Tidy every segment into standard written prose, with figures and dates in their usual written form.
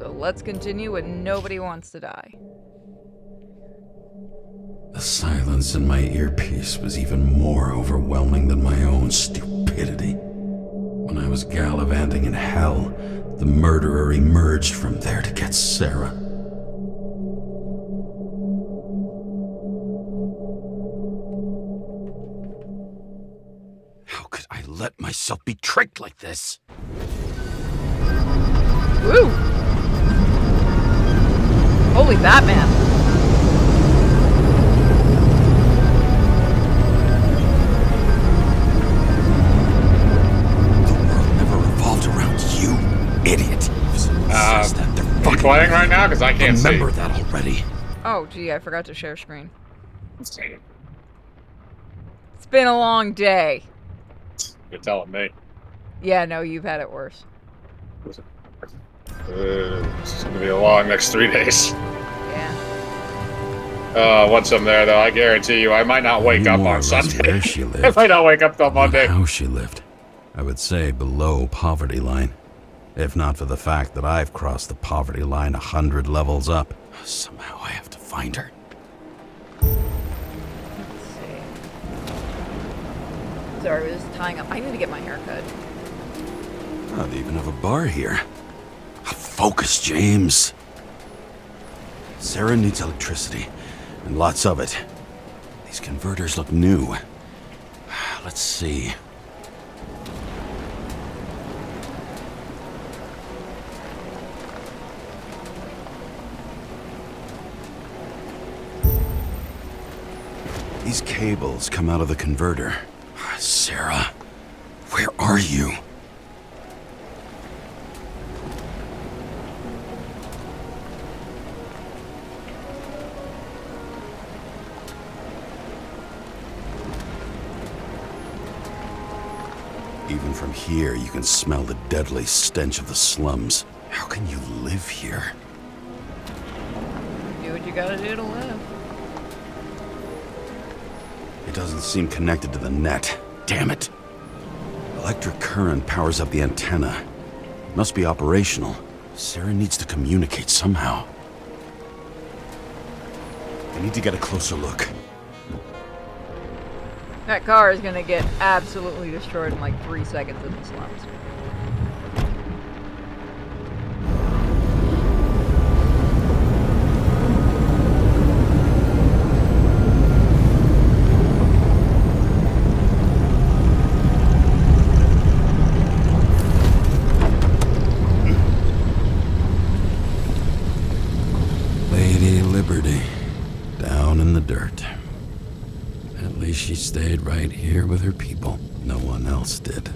So let's continue when nobody wants to die. The silence in my earpiece was even more overwhelming than my own stupidity. When I was gallivanting in hell, the murderer emerged from there to get Sarah. How could I let myself be tricked like this? Woo! Holy Batman! Idiot. You playing right now? Because I can't see. Remember that already. Oh, gee, I forgot to share screen. It's been a long day. You're telling me. Yeah, no, you've had it worse. It's going to be a long next 3 days. Yeah. Once I'm there, though, I guarantee you I might not wake up on Sunday. Where she lived. I might not wake up till Monday. How she lived. I would say below poverty line. If not for the fact that I've crossed the poverty line 100 levels up. Somehow I have to find her. Let's see. Sorry, we're just tying up. I need to get my hair cut. Oh, they even have a bar here. Focus, James. Sarah needs electricity, and lots of it. These converters look new. Let's see. These cables come out of the converter. Sarah, where are you? Even from here, you can smell the deadly stench of the slums. How can you live here? Do what you gotta do to live. It doesn't seem connected to the net. Damn it. Electric current powers up the antenna. Must be operational. Sarah needs to communicate somehow. I need to get a closer look. That car is gonna get absolutely destroyed in like 3 seconds in the slums. Lady Liberty, down in the dirt. At least she stayed right here with her people. No one else did.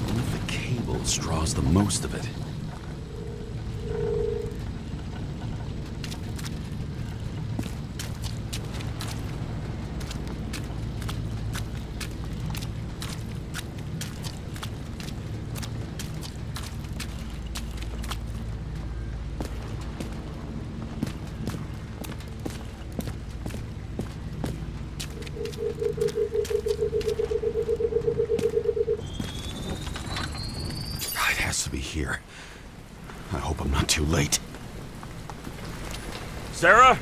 One of the cables draws the most of it. It has to be here. I hope I'm not too late. Sarah?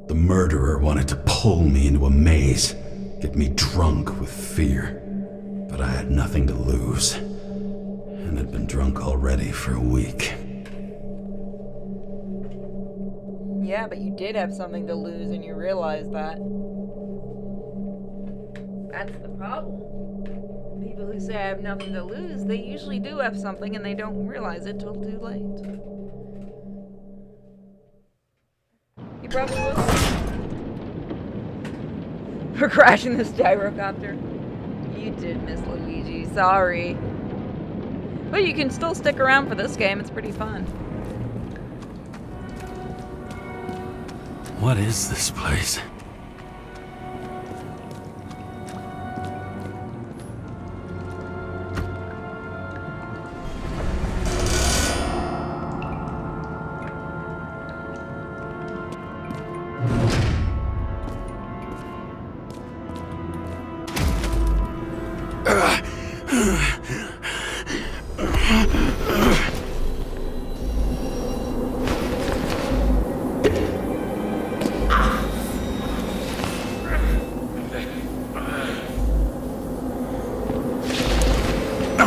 The murderer wanted to pull me into a maze, get me drunk with fear. But I had nothing to lose, and had been drunk already for a week. Yeah, but you did have something to lose and you realized that. That's the problem. People who say I have nothing to lose, they usually do have something and they don't realize it till too late. You probably will. For crashing this gyrocopter. You did, Miss Luigi. Sorry. But you can still stick around for this game. It's pretty fun. What is this place? Oh,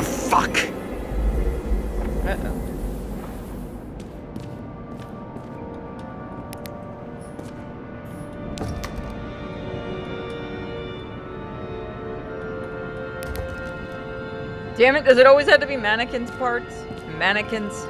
fuck! Uh-oh. Damn it, does it always have to be mannequins parts? Mannequins?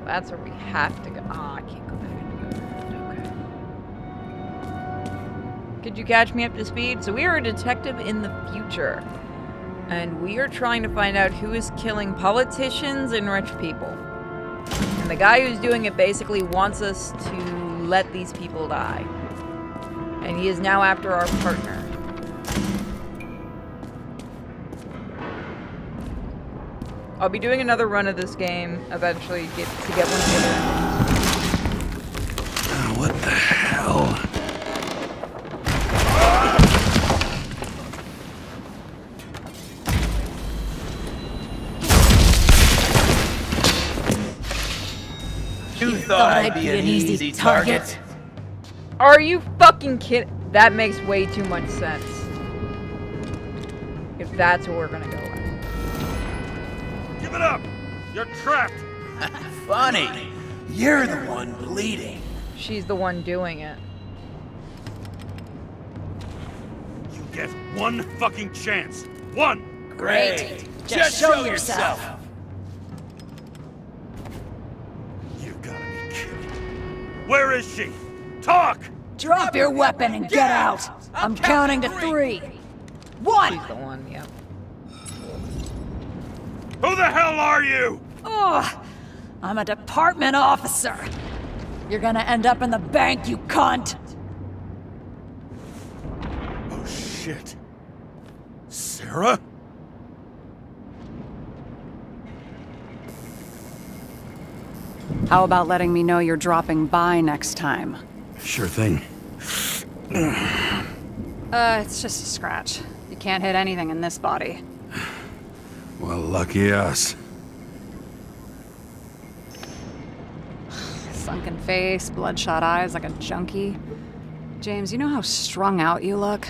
That's where we have to go. Oh, I can't go back into it. Okay. Could you catch me up to speed? So we are a detective in the future. And we are trying to find out who is killing politicians and rich people. And the guy who's doing it basically wants us to let these people die. And he is now after our partner. I'll be doing another run of this game eventually to get one together. What the hell? You thought I'd be an easy target? Are you fucking kidding? That makes way too much sense. If that's what we're gonna go with. Give it up! You're trapped! Funny. You're the one bleeding. She's the one doing it. You get one fucking chance. One! Great. Just show yourself. You gotta be kidding. Where is she? Talk! Drop your weapon and get out! I'm counting to 3. 1! She's the one, yep. Who the hell are you? Ugh! I'm a department officer! You're gonna end up in the bank, you cunt! Oh shit. Sarah? How about letting me know you're dropping by next time? Sure thing. It's just a scratch. You can't hit anything in this body. Well, lucky us. Sunken face, bloodshot eyes like a junkie. James, you know how strung out you look?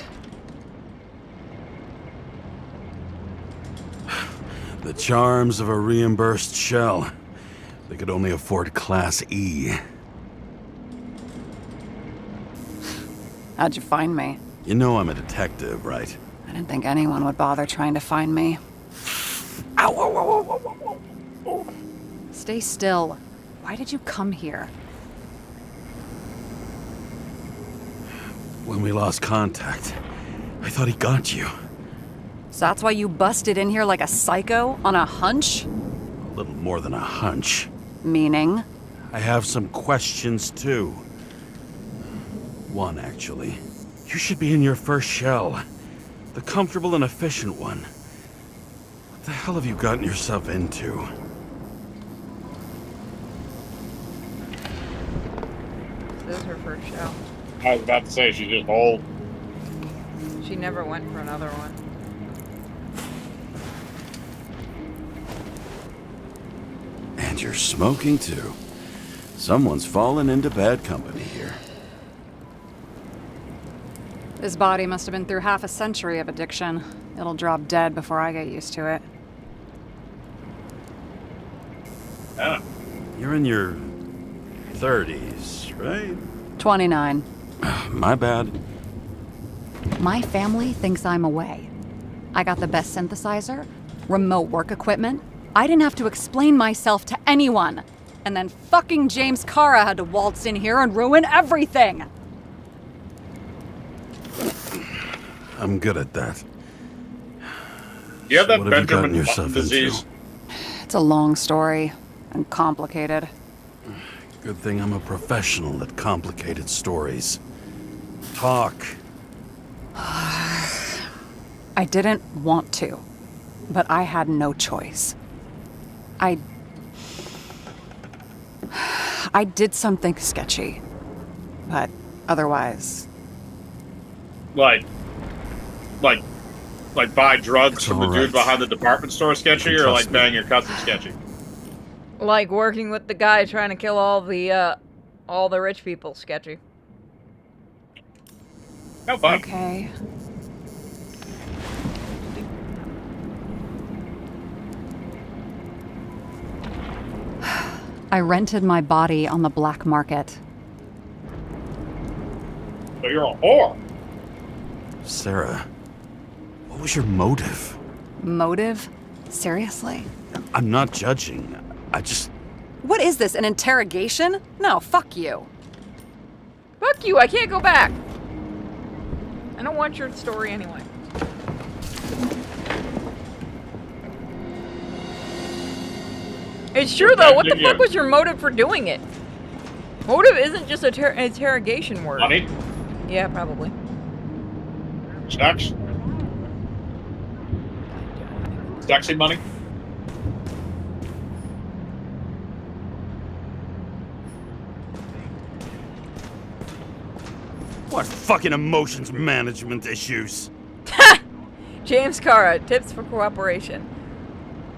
The charms of a reimbursed shell. They could only afford Class E. How'd you find me? You know I'm a detective, right? I didn't think anyone would bother trying to find me. Ow, ow, ow, ow, ow, ow. Stay still. Why did you come here? When we lost contact, I thought he got you. So that's why you busted in here like a psycho on a hunch? A little more than a hunch. Meaning? I have some questions, too. One, actually. You should be in your first shell. The comfortable and efficient one. What the hell have you gotten yourself into? This is her first show. I was about to say she's just old. She never went for another one. And you're smoking, too. Someone's fallen into bad company here. This body must have been through half a century of addiction. It'll drop dead before I get used to it. Yeah. You're in your 30s, right? 29. My bad. My family thinks I'm away. I got the best synthesizer, remote work equipment. I didn't have to explain myself to anyone. And then fucking James Cara had to waltz in here and ruin everything. I'm good at that. You have that What have you gotten Benjamin yourself Button disease? into? It's a long story and complicated. Good thing I'm a professional at complicated stories. Talk. I didn't want to, but I had no choice. I did something sketchy, but otherwise... Like buy drugs from the alright. dude behind the department store sketchy, You can or trust like me. bang your cousin sketchy? Like working with the guy trying to kill all the rich people sketchy. No fun. Okay. I rented my body on the black market. So you're a whore. Sarah, what was your motive? Motive? Seriously? I'm not judging. I just... What is this, an interrogation? No, fuck you. Fuck you, I can't go back. I don't want your story anyway. It's true though, what the fuck was your motive for doing it? Motive isn't just an interrogation word. Money? Yeah, probably. Sex? Sexy money? What fucking emotions management issues? James Cara, tips for cooperation.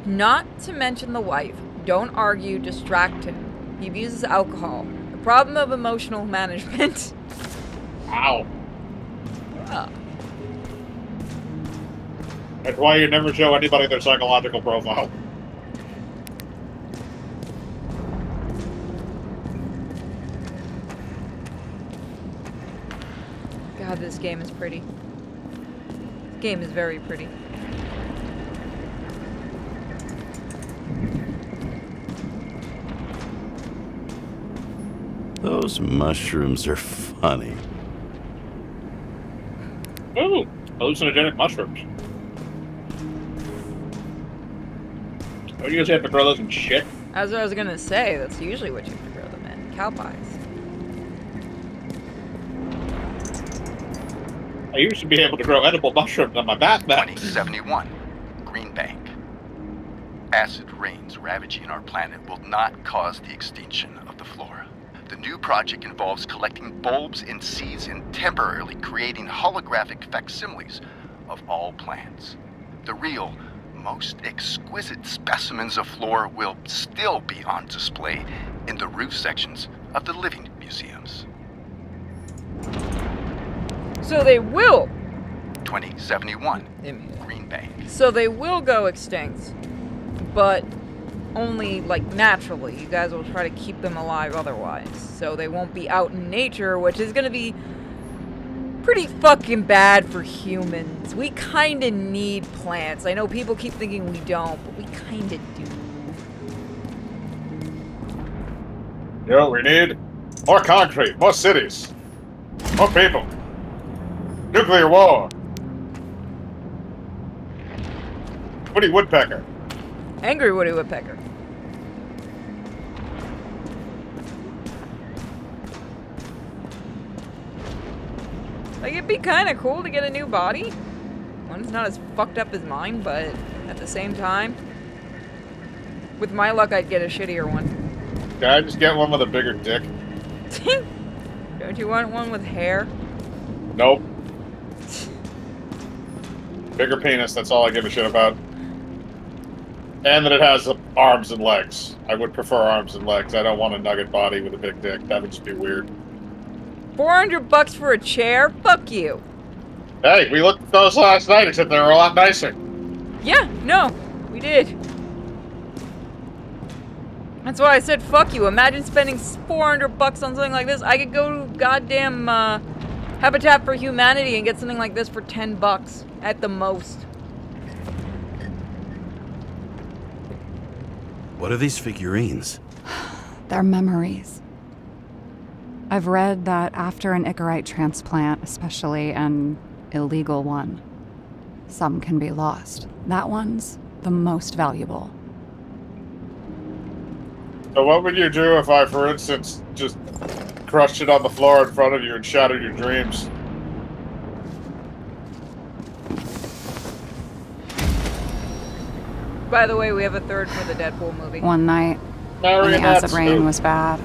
Not to mention the wife. Don't argue, distract him. He abuses alcohol. The problem of emotional management. Ow. Oh. That's why you never show anybody their psychological profile. God, this game is pretty. This game is very pretty. Those mushrooms are funny. Ooh, hallucinogenic mushrooms. Oh, you guys have to grow those in shit? As I was gonna say, that's usually what you have to grow them in. Cow pies. I used to be able to grow edible mushrooms on my backpack. 2071, Green Bank. Acid rains ravaging our planet will not cause the extinction of the flora. The new project involves collecting bulbs and seeds and temporarily creating holographic facsimiles of all plants. The real, most exquisite specimens of flora will still be on display in the roof sections of the living museums. So they will. 2071, Green Bank. So they will go extinct, but only like naturally. You guys will try to keep them alive otherwise. So they won't be out in nature, which is gonna be pretty fucking bad for humans. We kinda need plants. I know people keep thinking we don't, but we kinda do. You know what we need? More concrete, more cities, more people. Nuclear war. Woody Woodpecker. Angry Woody Woodpecker. Like, it'd be kind of cool to get a new body. One's not as fucked up as mine, but at the same time, with my luck, I'd get a shittier one. Can I just get one with a bigger dick? Don't you want one with hair? Nope. Bigger penis, that's all I give a shit about. And that it has arms and legs. I would prefer arms and legs. I don't want a nugget body with a big dick. That would just be weird. $400 for a chair? Fuck you. Hey, we looked at those last night, except they were a lot nicer. Yeah, no, we did. That's why I said fuck you. Imagine spending $400 on something like this. I could go to goddamn Habitat for Humanity and get something like this for $10 at the most. What are these figurines? They're memories. I've read that after an Icarite transplant, especially an illegal one, some can be lost. That one's the most valuable. So what would you do if I, for instance, just crushed it on the floor in front of you and shattered your dreams? By the way, we have a third for the Deadpool movie. One night, when the acid rain was bad,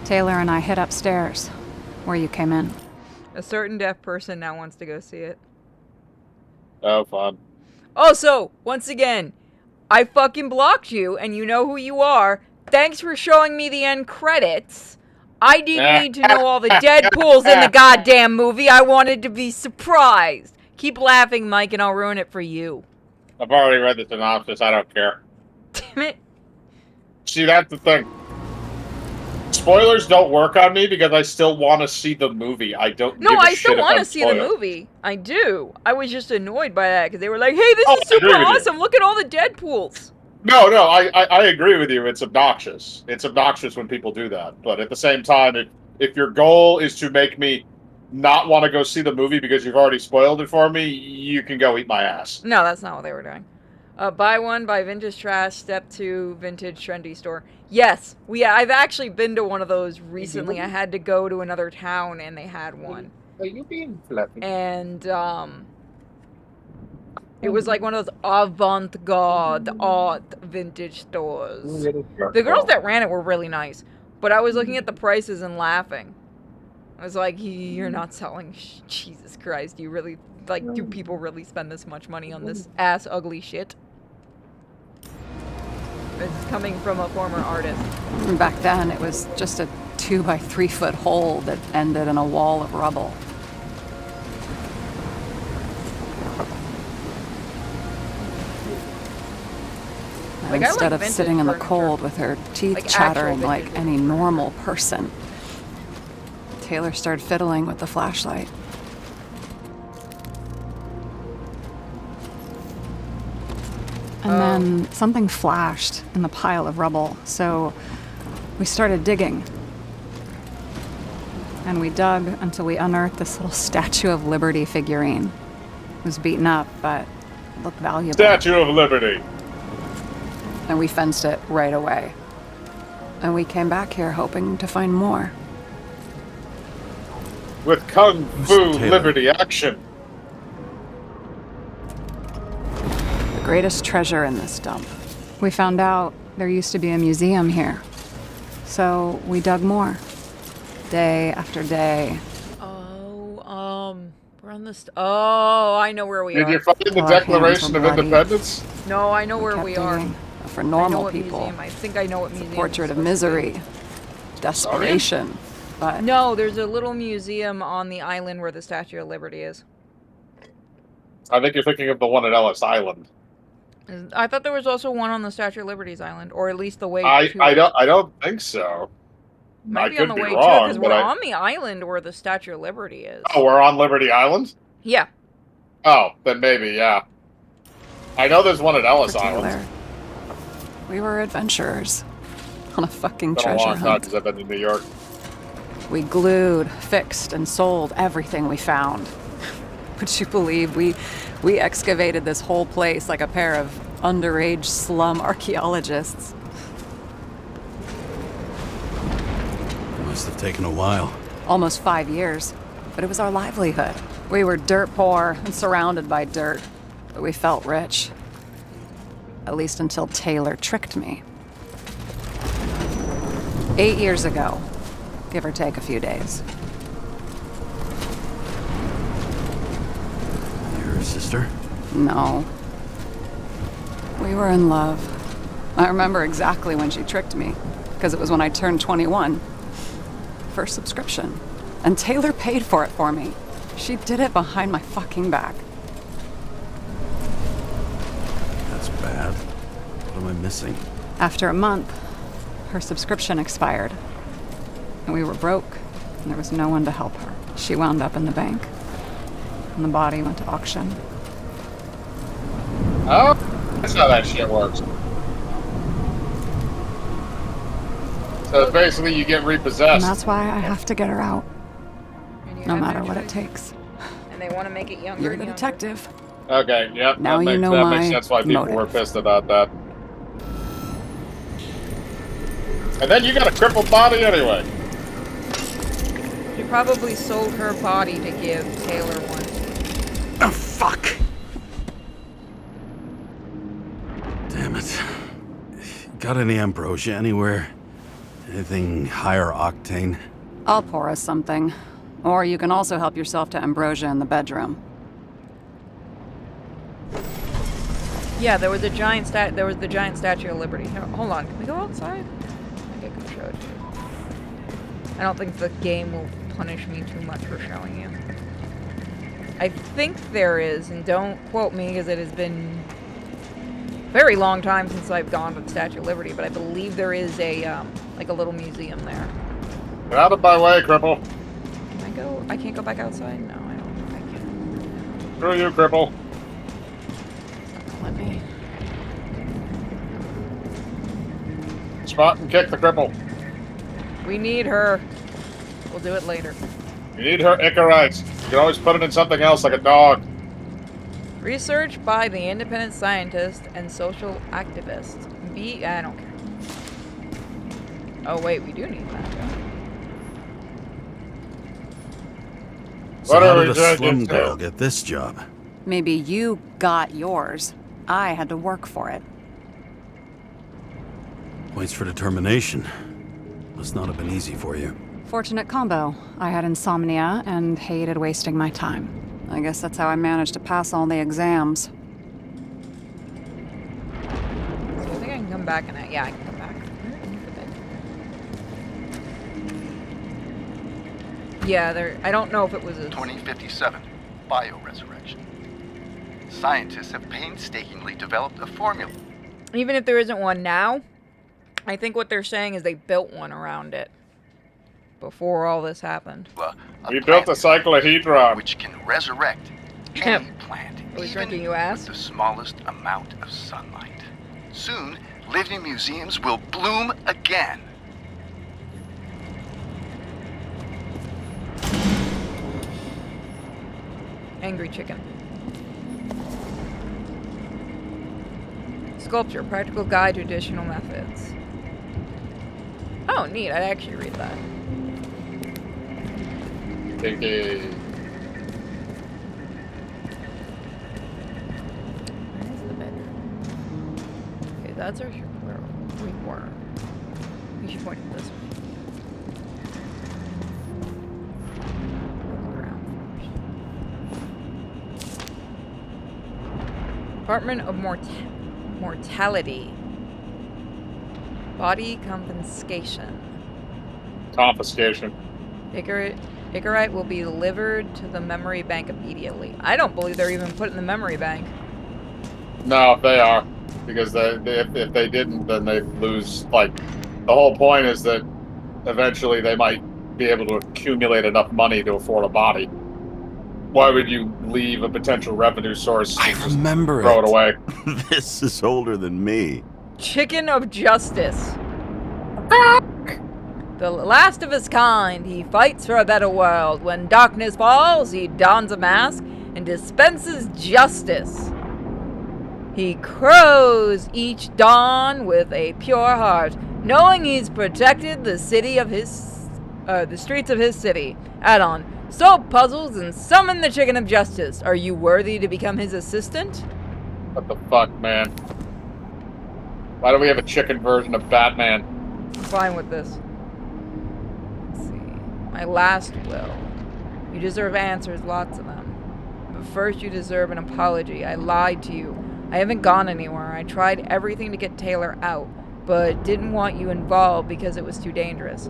Taylor and I hid upstairs, where you came in. A certain deaf person now wants to go see it. Oh, fun. Also, once again, I fucking blocked you, and you know who you are. Thanks for showing me the end credits. I didn't need to know all the Deadpools in the goddamn movie. I wanted to be surprised. Keep laughing, Mike, and I'll ruin it for you. I've already read the synopsis. I don't care. Damn it. See, that's the thing. Spoilers don't work on me because I still want to see the movie. I don't. No, give a I shit still if want to I'm see the spoiled. movie. I do. I was just annoyed by that because they were like, "Hey, this is I super agree with you. awesome! Look at all the Deadpools." No, I agree with you. It's obnoxious. It's obnoxious when people do that. But at the same time, if your goal is to make me not want to go see the movie because you've already spoiled it for me, you can go eat my ass. No, that's not what they were doing. Buy one, buy vintage trash. Step 2, vintage trendy store. Yes, I've actually been to one of those recently. I had to go to another town and they had one. Are you being fluffy? And it was like one of those avant-garde art vintage stores. The girls that ran it were really nice, but I was looking at the prices and laughing. I was like, "You're not selling Jesus Christ, you really, like, do people really spend this much money on this ass ugly shit?" It's coming from a former artist. Back then, it was just a 2 by 3 foot hole that ended in a wall of rubble. And Like, I instead like of vintage sitting in the furniture. cold with her teeth Like, chattering actual like vintage. any normal person, Taylor started fiddling with the flashlight. And then something flashed in the pile of rubble, so we started digging. And we dug until we unearthed this little Statue of Liberty figurine. It was beaten up, but it looked valuable. Statue of Liberty. And we fenced it right away. And we came back here hoping to find more. With Kung Fu Taylor. Liberty action. The greatest treasure in this dump. We found out there used to be a museum here. So we dug more. Day after day. Oh, we're on this. Oh, I know where we Did are. you find the Our hands Declaration were of bloody. Independence? No, I know where Kept we are. digging. For I know normal what people. museum. I think I know what museum. Portrait it's of supposed to misery. Desperation. But be. No, there's a little museum on the island where the Statue of Liberty is. I think you're thinking of the one at Ellis Island. I thought there was also one on the Statue of Liberty's island, or at least the way to I it. don't think so. Might I be on could the be way to wrong, because but we're I- on the island where the Statue of Liberty is. Oh, we're on Liberty Island? Yeah. Oh, then maybe, yeah. I know there's one at Ellis for Taylor, Island. we were adventurers on a fucking It's been a treasure long time hunt. since I've been to New York. We glued, fixed, and sold everything we found. Would you believe we excavated this whole place like a pair of underage slum archaeologists? Must have taken a while. Almost 5 years, but it was our livelihood. We were dirt poor and surrounded by dirt, but we felt rich. At least until Taylor tricked me. 8 years ago, give or take a few days. Your sister? No. We were in love. I remember exactly when she tricked me, because it was when I turned 21. First subscription. And Taylor paid for it for me. She did it behind my fucking back. That's bad. What am I missing? After a month, her subscription expired. And we were broke, and there was no one to help her. She wound up in the bank, and the body went to auction. Oh, that's how that shit works. So basically you get And repossessed. that's why I have to get her out, And you no have matter what it choice. takes. And they want to make it younger. You're and the younger. detective. Okay, yep. Now that you makes, know that my makes sense why people were motive. pissed about that. And then you got a crippled body anyway. She probably sold her body to give Taylor one. Oh, fuck! Damn it. Got any ambrosia anywhere? Anything higher octane? I'll pour us something. Or you can also help yourself to ambrosia in the bedroom. Yeah, there was the giant Statue of Liberty. Here, hold on, can we go outside? I think I can show it to you. I don't think the game will punish me too much for showing you. I think there is, and don't quote me because it has been a very long time since I've gone to the Statue of Liberty, but I believe there is a like a little museum there. Get out of my way, cripple. Can I go? I can't go back outside? No, I don't think I can. Screw you, cripple. Let me. Spot and kick the cripple. We need her. We'll do it later. You need her Icarites. You can always put it in something else, like a dog. Research by the independent scientist and social activist. I don't care. Oh wait, we do need that. So What how are did we a doing slum here? girl get this job? Maybe you got yours. I had to work for it. Points for determination. Must not have been easy for you. Fortunate combo. I had insomnia and hated wasting my time. I guess that's how I managed to pass all the exams. So I think I can come back and yeah, I can come back. Yeah, there. I don't know if it was a 2057, bioresurrection. Scientists have painstakingly developed a formula. even if there isn't one now. I think what they're saying is they built one around it before all this happened. We built a cyclohedron. Which can resurrect any plant, Are we even drinking you ass? with the smallest amount of sunlight. Soon, living museums will bloom again. Angry chicken. Sculpture, practical guide to additional methods. Oh, neat. I'd actually read that. Okay. Where's the bedroom? Okay, that's our where we were. We should point it this way. On the ground first. Department of Mortality. Body confiscation. Confiscation. Icarite will be delivered to the memory bank immediately. I don't believe they're even put in the memory bank. No, they are. Because if they didn't, then they'd lose. Like, the whole point is that eventually they might be able to accumulate enough money to afford a body. Why would you leave a potential revenue source? I remember throw it away. This is older than me. Chicken of Justice. The last of his kind, he fights for a better world. When darkness falls, he dons a mask and dispenses justice. He crows each dawn with a pure heart, knowing he's protected the city of the streets of his city. Add on, solve puzzles and summon the Chicken of Justice. Are you worthy to become his assistant? What the fuck, man? Why do we have a chicken version of Batman? I'm fine with this. Let's see. My last will. You deserve answers, lots of them. But first you deserve an apology. I lied to you. I haven't gone anywhere. I tried everything to get Taylor out, but didn't want you involved because it was too dangerous.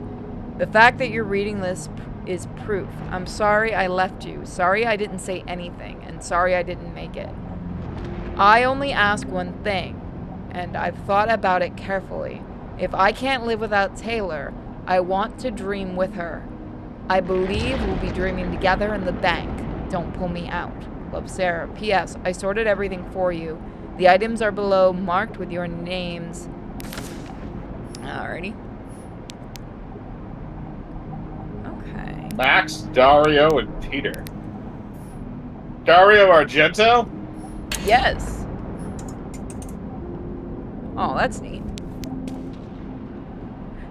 The fact that you're reading this is proof. I'm sorry I left you. Sorry I didn't say anything. And sorry I didn't make it. I only ask one thing, and I've thought about it carefully. If I can't live without Taylor, I want to dream with her. I believe we'll be dreaming together in the bank. Don't pull me out. Love, Sarah. P.S. I sorted everything for you. The items are below, marked with your names. Alrighty. Okay. Max, Dario, and Peter. Dario Argento? Yes. Oh, that's neat.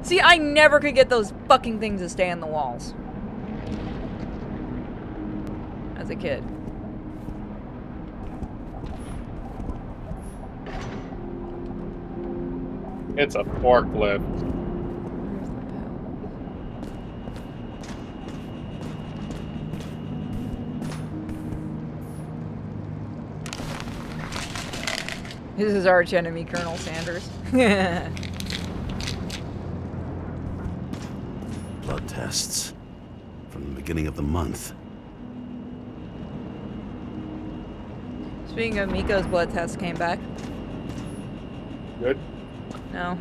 See, I never could get those fucking things to stay on the walls. As a kid. It's a forklift. This is arch enemy Colonel Sanders. Blood tests. From the beginning of the month. Speaking of Miko's blood test came back. Good. No.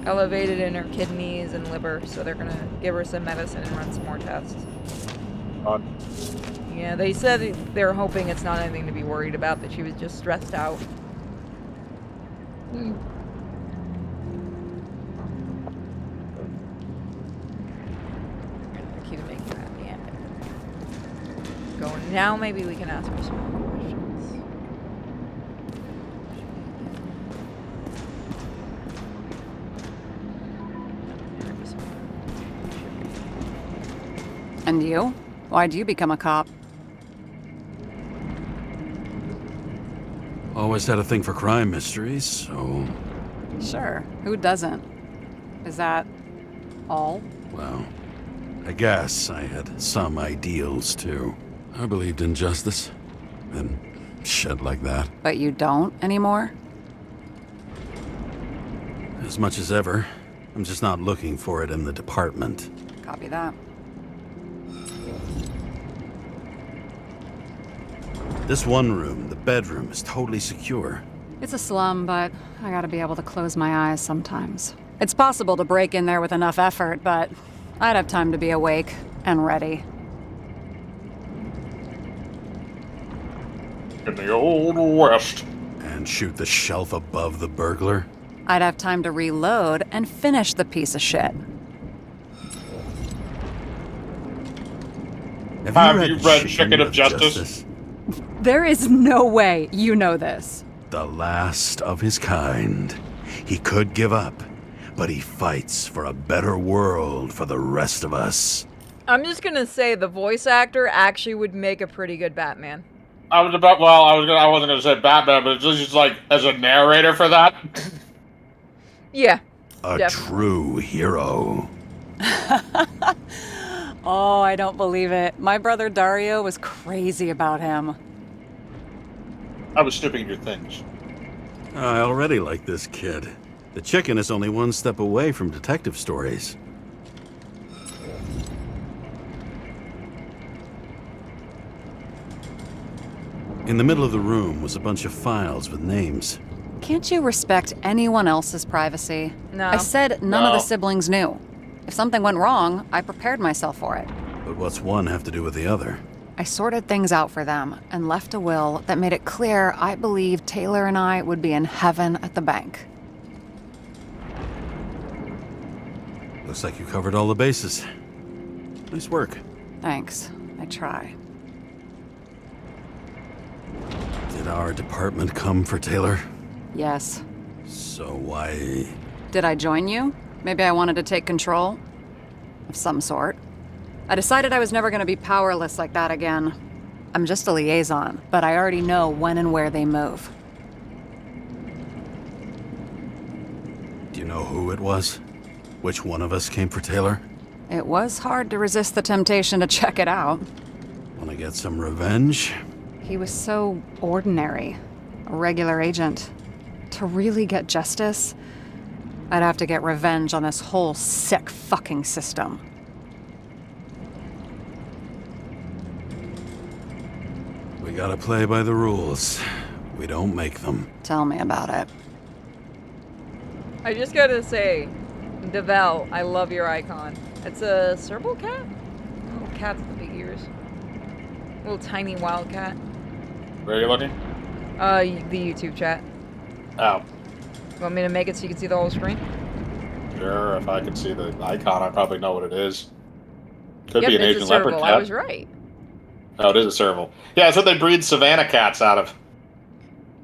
Elevated in her kidneys and liver, so they're gonna give her some medicine and run some more tests. Yeah, they said they're hoping it's not anything to be worried about, that she was just stressed out. Keep making her happy ending. Going now, maybe we can ask her some more questions. And you? Why'd you become a cop? Always had a thing for crime mysteries, so... Sure, who doesn't? Is that all? Well, I guess I had some ideals, too. I believed in justice. And shit like that. But you don't anymore? As much as ever. I'm just not looking for it in the department. Copy that. This one room, the bedroom, is totally secure. It's a slum, but I gotta be able to close my eyes sometimes. It's possible to break in there with enough effort, but I'd have time to be awake and ready. In the old west. And shoot the shelf above the burglar. I'd have time to reload and finish the piece of shit. Have you read Chicken of Justice? There is no way you know this. The last of his kind. He could give up, but he fights for a better world for the rest of us. I'm just gonna say the voice actor actually would make a pretty good Batman. I wasn't gonna say Batman, but it's just like as a narrator for that. Yeah. A definitely. true hero. Oh, I don't believe it. My brother Dario was crazy about him. I was snooping your things. I already like this kid. The chicken is only one step away from detective stories. In the middle of the room was a bunch of files with names. Can't you respect anyone else's privacy? No. I said none of the No. siblings knew. If something went wrong, I prepared myself for it. But what's one have to do with the other? I sorted things out for them and left a will that made it clear I believed Taylor and I would be in heaven at the bank. Looks like you covered all the bases. Nice work. Thanks. I try. Did our department come for Taylor? Yes. So why... Did I join you? Maybe I wanted to take control? Of some sort. I decided I was never going to be powerless like that again. I'm just a liaison, but I already know when and where they move. Do you know who it was? Which one of us came for Taylor? It was hard to resist the temptation to check it out. Want to get some revenge? He was so ordinary. A regular agent. To really get justice, I'd have to get revenge on this whole sick fucking system. We gotta play by the rules. We don't make them. Tell me about it. I just gotta say, Devel, I love your icon. It's a serval cat? Little cats with the big ears. Little tiny wild cat. Where are you looking? The YouTube chat. Oh, Want me to make it so you can see the whole screen? sure. If I could see the icon, I probably know what it is. Could Yep, be an it's Asian a serval. leopard I cat. was right. Oh, it is a serval. Yeah, it's what they breed savannah cats out of.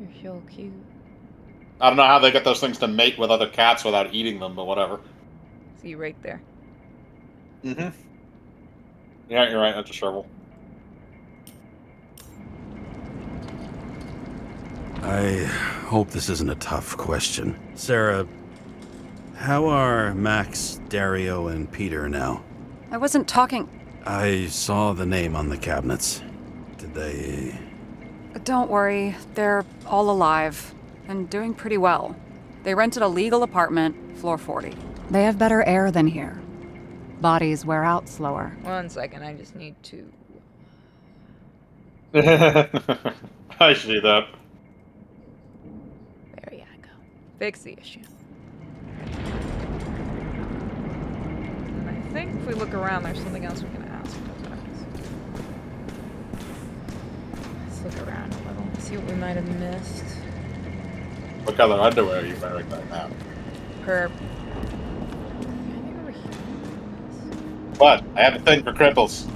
You're so cute. I don't know how they get those things to mate with other cats without eating them, but whatever. See you right there. Mm-hmm. Yeah, you're right. That's a shovel. I hope this isn't a tough question. Sarah, how are Max, Dario, and Peter now? I wasn't talking. I saw the name on the cabinets. Did they... Don't worry, they're all alive and doing pretty well. They rented a legal apartment, floor 40. They have better air than here. Bodies wear out slower. 1 second, I just need to... I see that. There you go. Fix the issue. And I think if we look around, there's something else we can ask. Let's look around a little, see what we might have missed. What color underwear are you wearing right now? Perp. What? I have a thing for cripples.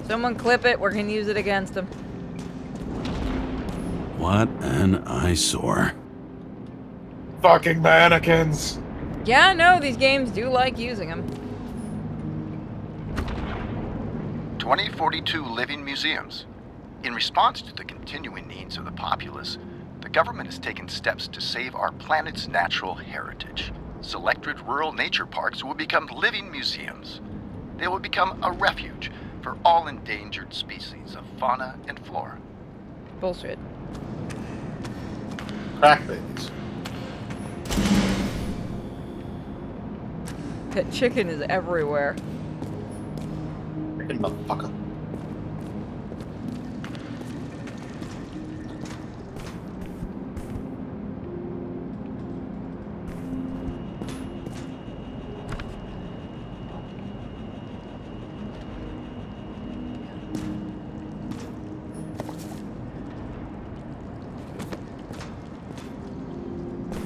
Someone clip it, we're gonna use it against them. What an eyesore. Fucking mannequins. Yeah, no, these games do like using them. 2042 living museums. In response to the continuing needs of the populace, the government has taken steps to save our planet's natural heritage. Selected rural nature parks will become living museums. They will become a refuge for all endangered species of fauna and flora. Bullshit. Crack babies. That chicken is everywhere. Freaking motherfucker.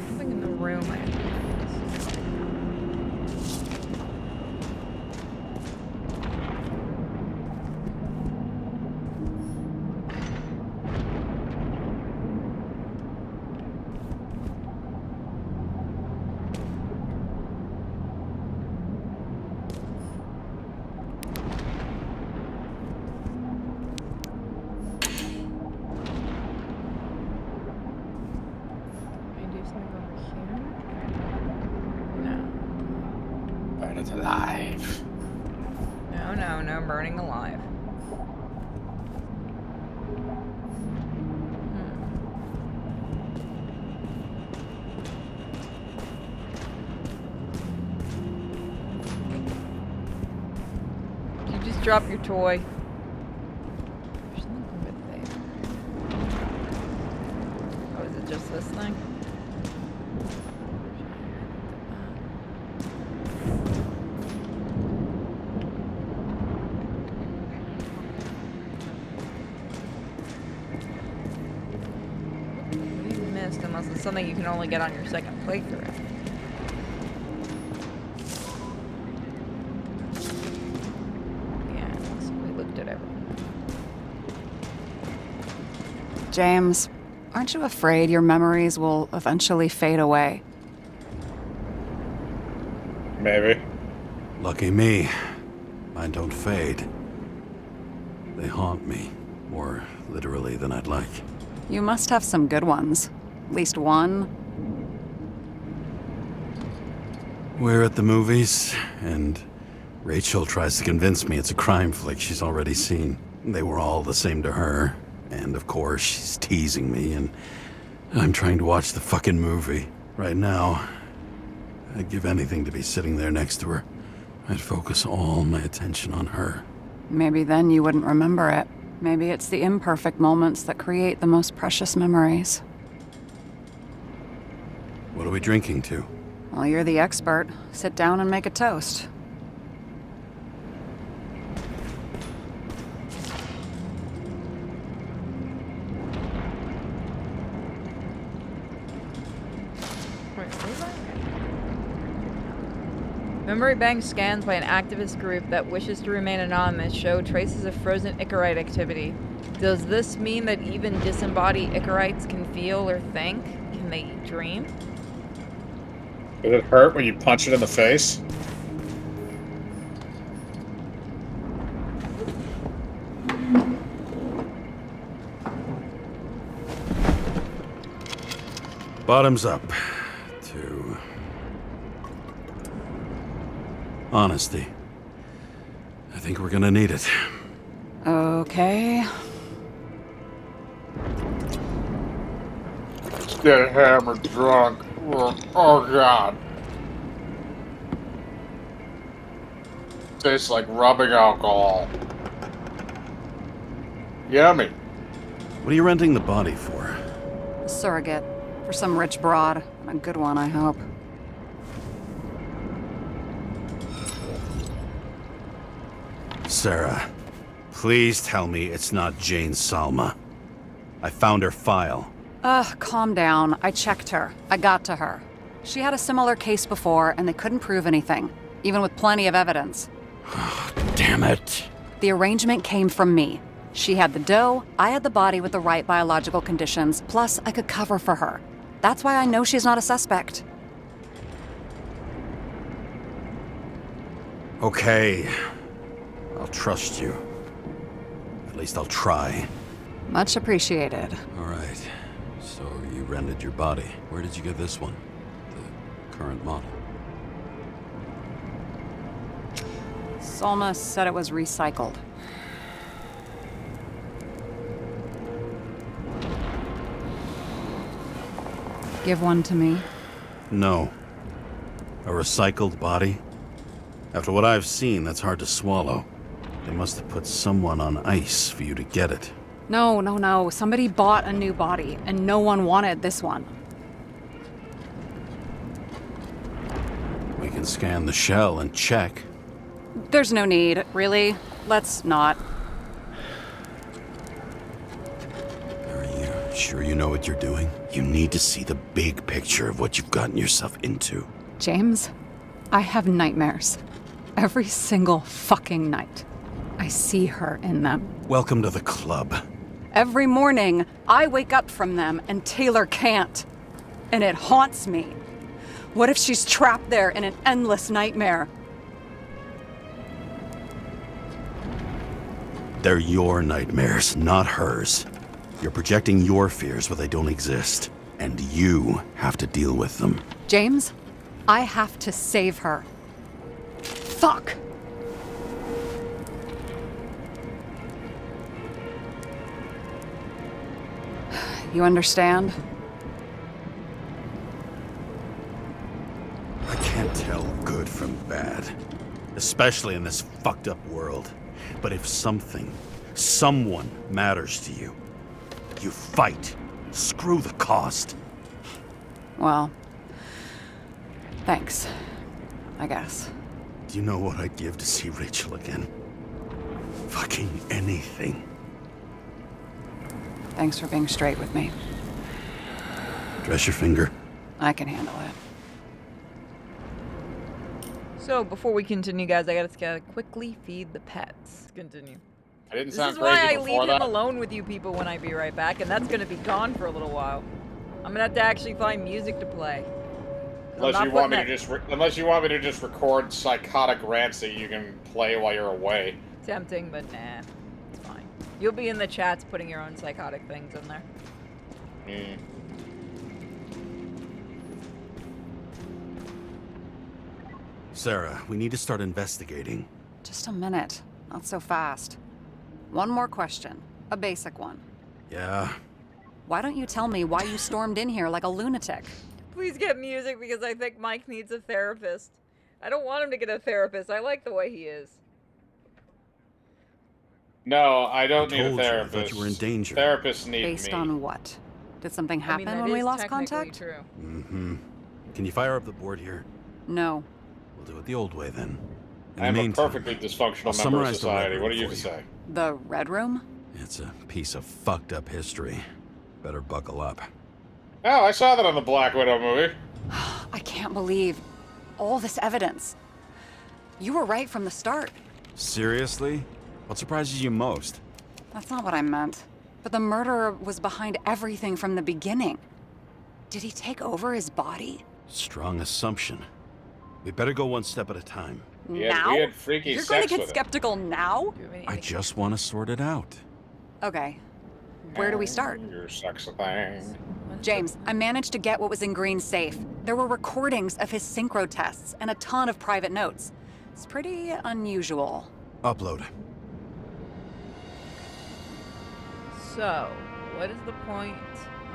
Something in the room I have to It's alive. No, no, no, burning alive. You just drop your toy. There's something over there. Oh, is it just this thing? Unless it's something you can only get on your second playthrough. Yeah, unless we looked at everything. James, aren't you afraid your memories will eventually fade away? Maybe. Lucky me. Mine don't fade. They haunt me, more literally than I'd like. You must have some good ones. At least one. We're at the movies, and Rachel tries to convince me it's a crime flick she's already seen. They were all the same to her, and of course she's teasing me, and I'm trying to watch the fucking movie. Right now, I'd give anything to be sitting there next to her. I'd focus all my attention on her. Maybe then you wouldn't remember it. Maybe it's the imperfect moments that create the most precious memories. What are we drinking to? Well, you're the expert. Sit down and make a toast. Wait, what is that? Memory bank scans by an activist group that wishes to remain anonymous show traces of frozen Icarite activity. Does this mean that even disembodied Icarites can feel or think? they dream. Does it hurt when you punch it in the face? Bottoms up to honesty. I think we're gonna need it. Okay. Get hammered drunk. Oh god. Tastes like rubbing alcohol. Yummy. What are you renting the body for? Surrogate. For some rich broad. A good one, I hope. Sarah, please tell me it's not Jane Salma. I found her file. Calm down. I checked her. I got to her. She had a similar case before, and they couldn't prove anything, even with plenty of evidence. Damn it. The arrangement came from me. She had the dough, I had the body with the right biological conditions, plus I could cover for her. That's why I know she's not a suspect. Okay. I'll trust you. At least I'll try. Much appreciated. All right. So you rented your body. Where did you get this one? The current model. Salma said it was recycled. Give one to me. No. A recycled body? After what I've seen, that's hard to swallow. They must have put someone on ice for you to get it. No. Somebody bought a new body, and no one wanted this one. We can scan the shell and check. There's no need, really. Let's not. Are you sure you know what you're doing? You need to see the big picture of what you've gotten yourself into. James, I have nightmares. Every single fucking night. I see her in them. Welcome to the club. Every morning, I wake up from them and Taylor can't. And it haunts me. What if she's trapped there in an endless nightmare? They're your nightmares, not hers. You're projecting your fears where they don't exist. And you have to deal with them. James, I have to save her. Fuck! You understand? I can't tell good from bad. Especially in this fucked up world. But if someone matters to you, you fight. Screw the cost. Well, thanks. I guess. Do you know what I'd give to see Rachel again? Fucking anything. Thanks for being straight with me. Dress your finger. I can handle it. So, before we continue, guys, I gotta quickly feed the pets. Continue. I didn't This sound is why I crazy leave before him that. alone with you people when I be right back, and that's gonna be gone for a little while. I'm gonna have to actually find music to play. Unless you want me to just record psychotic rants that you can play while you're away. Tempting, but nah, it's fine. You'll be in the chats putting your own psychotic things in there. Mm. Sarah, we need to start investigating. Just a minute. Not so fast. One more question. A basic one. Yeah? Why don't you tell me why you stormed in here like a lunatic? Please get music because I think Mike needs a therapist. I don't want him to get a therapist. I like the way he is. No, I don't I need a told you, I therapist. thought you were in danger. Therapists need Based me. on what? Did something I happen mean, that when we is lost technically contact? True. Mm-hmm. Can you fire up the board here? No. We'll do it the old way then. In I am the a meantime, perfectly dysfunctional I'll member of summarize the society. Red What do Room you have for to say? The Red Room? It's a piece of fucked up history. Better buckle up. Oh, I saw that on the Black Widow movie. I can't believe all this evidence. You were right from the start. Seriously? What surprises you most? That's not what I meant. But the murderer was behind everything from the beginning. Did he take over his body? Strong assumption. We better go one step at a time. He had Now? weird, freaky You're going to sex get with him. skeptical now? Do you have any I just want to sort it out. Okay. Where do we start? Your sex thing. What is James, I managed to get what was in Green's safe. There were recordings of his synchro tests and a ton of private notes. It's pretty unusual. Upload. So, what is the point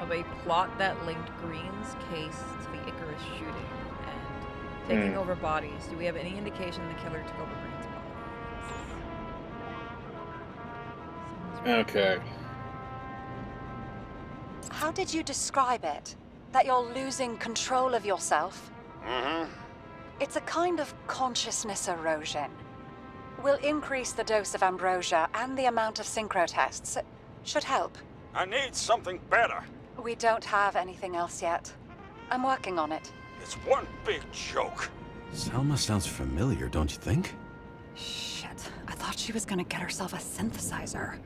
of a plot that linked Green's case to the Icarus shooting and taking over bodies? Do we have any indication the killer took over Green's body? Okay. How did you describe it? That you're losing control of yourself? Mm-hmm. It's a kind of consciousness erosion. We'll increase the dose of ambrosia and the amount of synchro tests. Should help. I need something better. We don't have anything else yet. I'm working on it. It's one big joke. Selma sounds familiar, don't you think? Shit, I thought she was gonna get herself a synthesizer.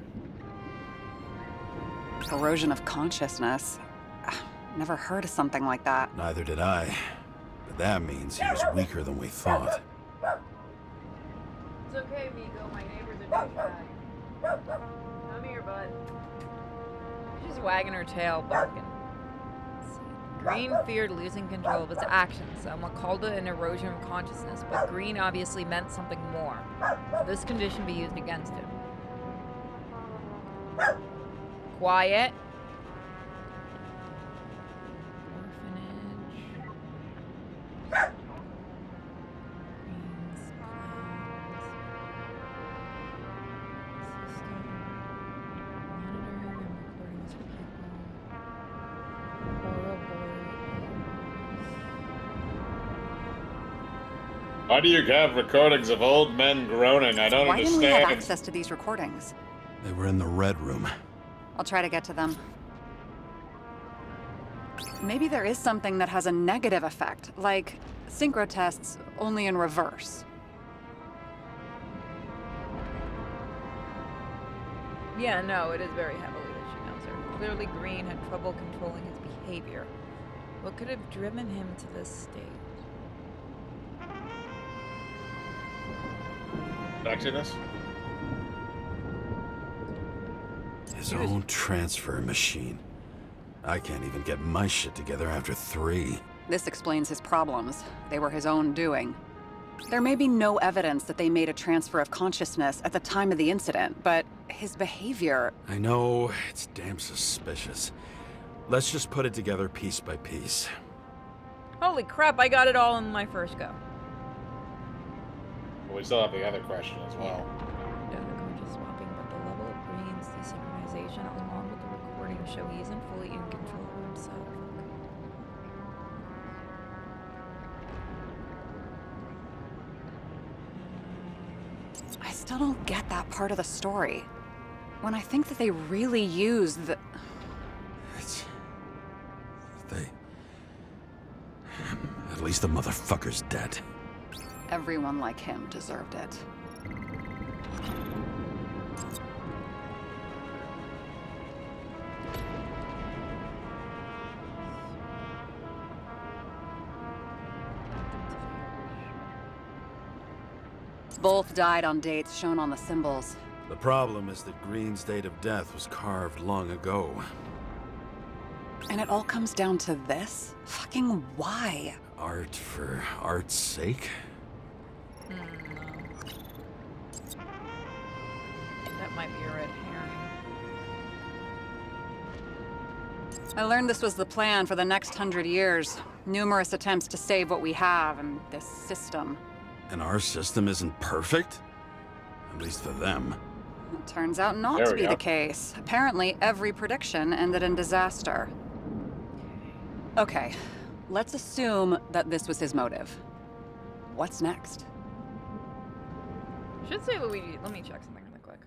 Erosion of consciousness. Never heard of something like that. Neither did I. But that means he was weaker than we thought. It's okay, Miko. My neighbor's a douchebag. Come here, bud. She's just wagging her tail, barking. Let's see. Green feared losing control of his actions. Selma called it an erosion of consciousness, but Green obviously meant something more. Could this condition be used against him? Quiet. Orphanage. Green's plans. System. Monitoring and recordings for people. Oral board. Why do you have recordings of old men groaning? I don't Why didn't we understand. have access to these recordings? They were in the red room. I'll try to get to them. Maybe there is something that has a negative effect, like synchro tests only in reverse. Yeah, no, it is very heavily that she knows her. Clearly, Green had trouble controlling his behavior. What could have driven him to this state? Sexiness? His own transfer machine. I can't even get my shit together after 3. This explains his problems. They were his own doing. There may be no evidence that they made a transfer of consciousness at the time of the incident, but his behavior... I know, it's damn suspicious. Let's just put it together piece by piece. Holy crap, I got it all in my first go. But we still have the other question as well. Done the conscious swapping, but the level of Green's desynchronization along with the recording show he isn't fully in control of himself. I still don't get that part of the story. When I think that they really used the... It's... They... At least the motherfucker's dead. Everyone like him deserved it. Both died on dates shown on the symbols. The problem is that Green's date of death was carved long ago. And it all comes down to this? Fucking why? Art for art's sake? That might be a red herring. I learned this was the plan for the next 100 years. Numerous attempts to save what we have in this system. And our system isn't perfect? At least for them. It turns out not There to we be go. the case. Apparently, every prediction ended in disaster. Okay, let's assume that this was his motive. What's next? Should say Luigi. Let me check something really quick.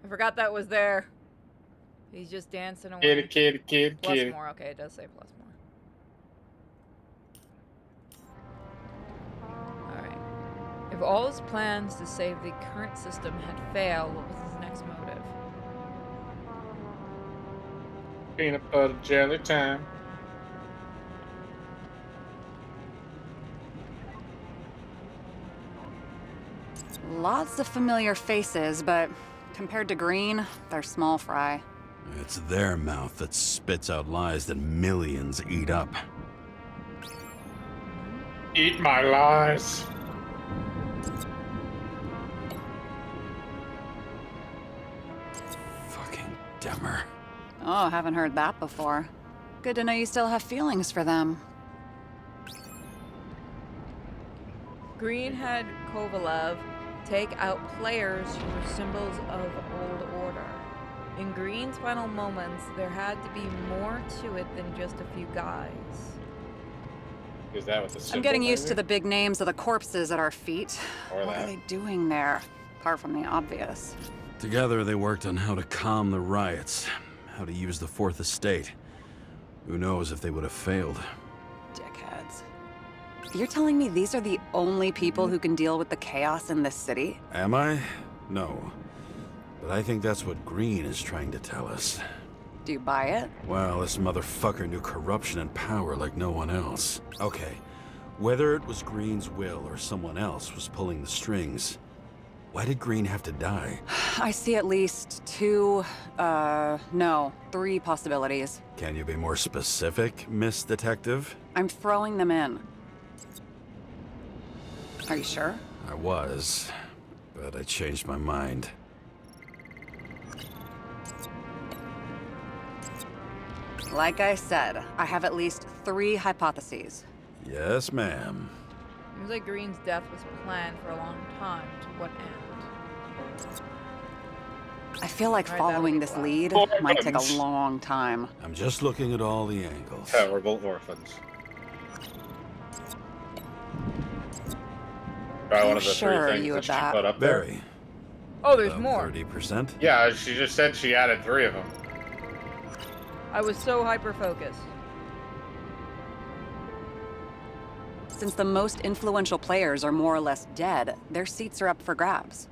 I forgot that was there. He's just dancing away. Kid. Plus more. Okay, it does say plus more. Alright. If all his plans to save the current system had failed, what was his next motive? Peanut butter jelly time. Lots of familiar faces, but compared to Green, they're small fry. It's their mouth that spits out lies that millions eat up. Eat my lies. Fucking Demmer. Oh, haven't heard that before. Good to know you still have feelings for them. Green had Kovalev take out players who were symbols of old order. In Green's final moments, there had to be more to it than just a few guys. Is that what the symbol I'm getting used to maybe? the big names of the corpses at our feet. Or What that. are they doing there? Apart from the obvious. Together, they worked on how to calm the riots, how to use the Fourth Estate. Who knows if they would have failed. Dickheads. You're telling me these are the only people who can deal with the chaos in this city? Am I? No. But I think that's what Green is trying to tell us. Do you buy it? Well, this motherfucker knew corruption and power like no one else. Okay, whether it was Green's will or someone else was pulling the strings, why did Green have to die? I see at least three possibilities. Can you be more specific, Miss Detective? I'm throwing them in. Are you sure? I was, but I changed my mind. Like I said, I have at least three hypotheses. Yes, ma'am. Seems like Green's death was planned for a long time. To what end? I feel like Alright, following that'll this be lead might take a long time. I'm just looking at all the angles. Terrible orphans. Probably one of the Sure three things you that with she that. put up there. Very. Oh, there's more. 30%? Yeah, she just said she added 3 of them. I was so hyper-focused. Since the most influential players are more or less dead, their seats are up for grabs.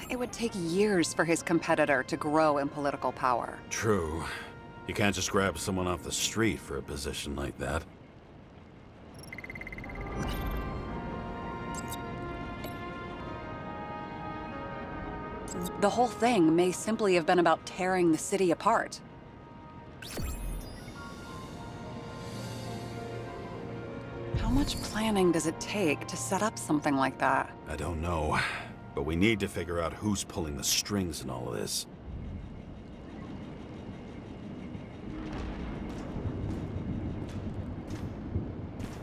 It would take years for his competitor to grow in political power. True. You can't just grab someone off the street for a position like that. The whole thing may simply have been about tearing the city apart. How much planning does it take to set up something like that? I don't know, but we need to figure out who's pulling the strings in all of this.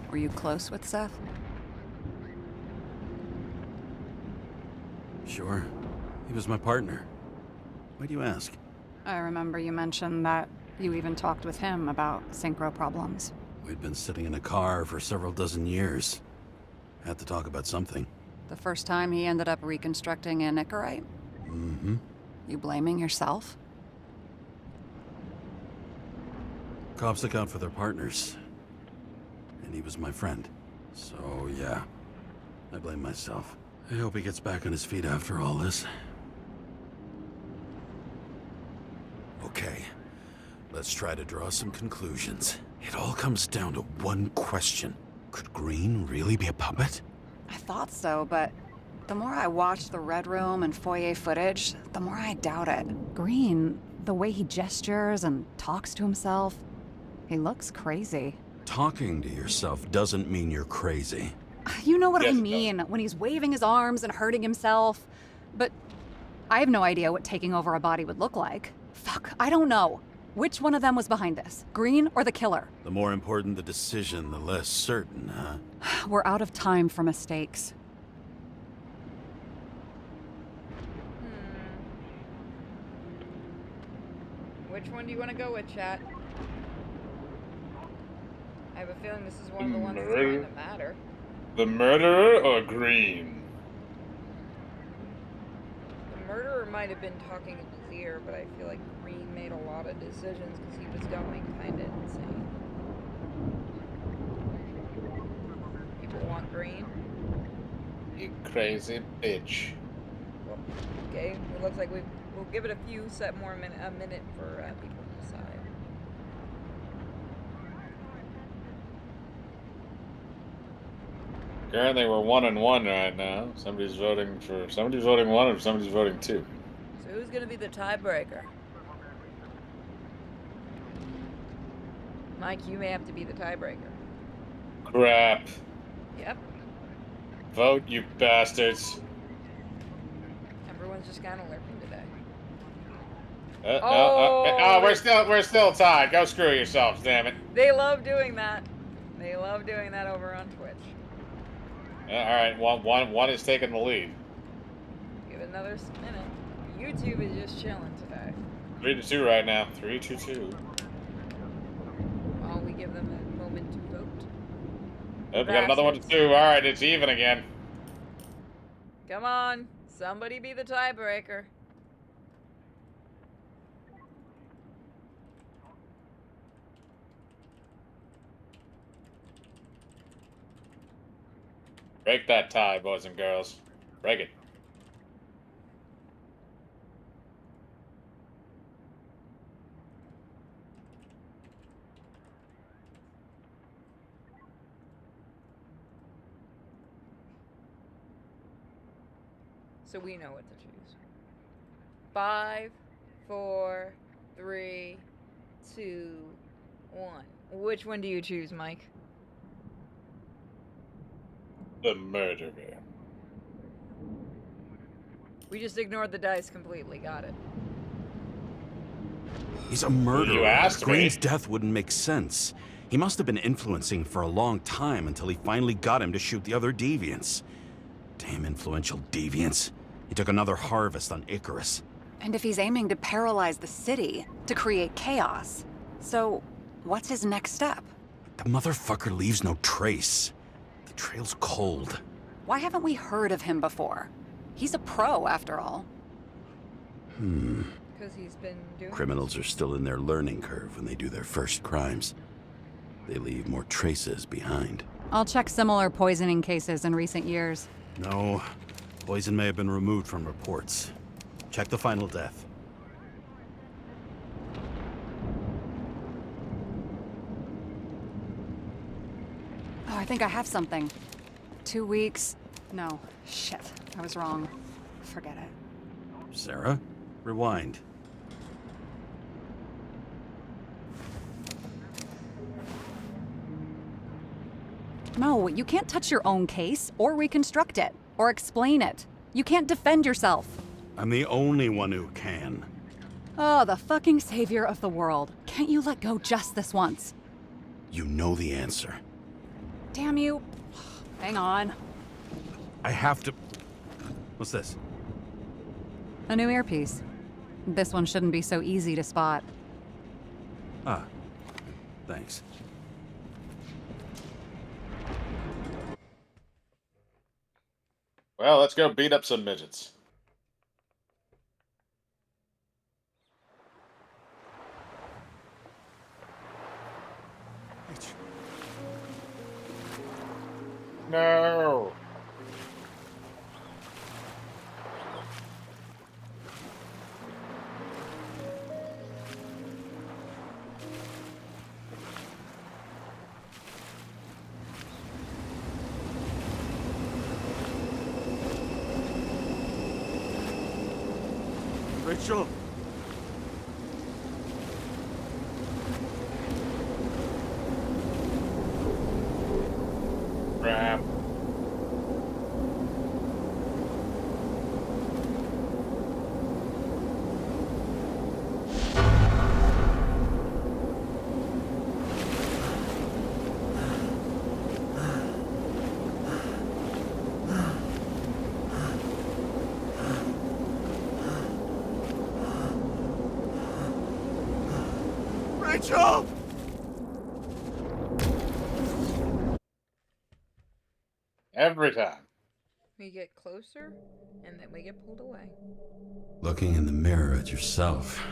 Were you close with Seth? Sure. He was my partner. Why do you ask? I remember you mentioned that you even talked with him about synchro problems. We'd been sitting in a car for several dozen years. Had to talk about something. The first time he ended up reconstructing an Icarite? Mm-hmm. You blaming yourself? Cops look out for their partners. And he was my friend. So, yeah. I blame myself. I hope he gets back on his feet after all this. Okay. Let's try to draw some conclusions. It all comes down to one question. Could Green really be a puppet? I thought so, but the more I watch the Red Room and foyer footage, the more I doubt it. Green, the way he gestures and talks to himself, he looks crazy. Talking to yourself doesn't mean you're crazy. You know what Yes, I it mean, when he's waving his arms and hurting himself. But I have no idea what taking over a body would look like. Fuck, I don't know. Which one of them was behind this? Green or the killer? The more important the decision, the less certain, huh? We're out of time for mistakes. Which one do you want to go with, chat? I have a feeling this is one of the ones that's going to matter. The murderer or Green? The murderer might have been talking in his ear, but I feel like Green made a lot of decisions because he was going kind of insane. People want Green. You crazy bitch. Well, okay, it looks like we'll give it a minute for people to decide. Currently, we're 1-1 right now. Somebody's voting one, or somebody's voting two. So who's gonna be the tiebreaker? Mike, you may have to be the tiebreaker. Crap. Yep. Vote, you bastards. Everyone's just kind of lurking today. We're still tied. Go screw yourselves, damn it. They love doing that. They love doing that over on Twitch. Yeah, all right, one is taking the lead. Give it another minute. YouTube is just chilling today. 3-2 right now. 3-2-2. While we give them a moment to vote. Oh, we got another 1-2. All right, it's even again. Come on, somebody be the tiebreaker. Break that tie, boys and girls. Break it. So we know what to choose. 5, 4, 3, 2, 1. Which one do you choose, Mike? The murderer. We just ignored the dice completely. Got it. He's a murderer. You asked me. Green's death wouldn't make sense. He must have been influencing for a long time until he finally got him to shoot the other deviants. Damn influential deviants. He took another harvest on Icarus. And if he's aiming to paralyze the city, to create chaos, so what's his next step? The motherfucker leaves no trace. The trail's cold. Why haven't we heard of him before? He's a pro, after all. Because he's been doing... Criminals are still in their learning curve when they do their first crimes. They leave more traces behind. I'll check similar poisoning cases in recent years. No, poison may have been removed from reports. Check the final death. Oh, I think I have something. 2 weeks. No, shit. I was wrong. Forget it. Sarah, rewind. No, you can't touch your own case, or reconstruct it, or explain it. You can't defend yourself. I'm the only one who can. Oh, the fucking savior of the world. Can't you let go just this once? You know the answer. Damn you. Hang on. I have to... What's this? A new earpiece. This one shouldn't be so easy to spot. Ah, thanks. Well, let's go beat up some midgets. No. Rachel! Crap. Rachel! Every time. We get closer, and then we get pulled away. Looking in the mirror at yourself,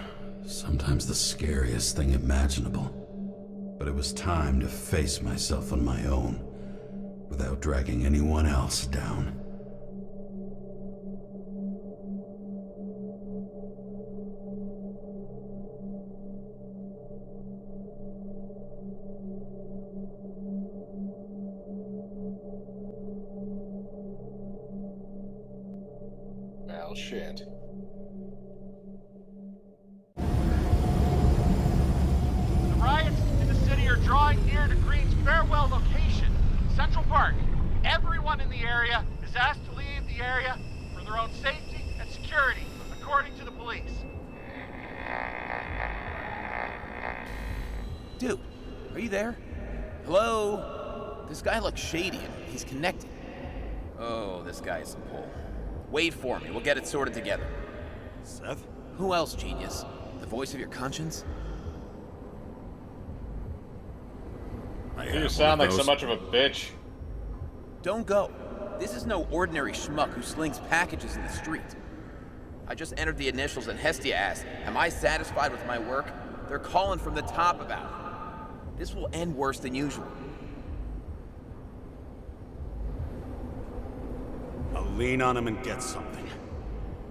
sometimes the scariest thing imaginable. But it was time to face myself on my own, without dragging anyone else down. Well, shit. The riots in the city are drawing near to Green's farewell location, Central Park. Everyone in the area is asked to leave the area for their own safety and security, according to the police. Dude, are you there? Hello? This guy looks shady and he's connected. Oh, this guy is a pull. Wait for me, we'll get it sorted together. Seth? Who else, genius? The voice of your conscience? You sound like so much of a bitch. Don't go. This is no ordinary schmuck who slings packages in the street. I just entered the initials and Hestia asked, am I satisfied with my work? They're calling from the top about it. This will end worse than usual. I'll lean on him and get something.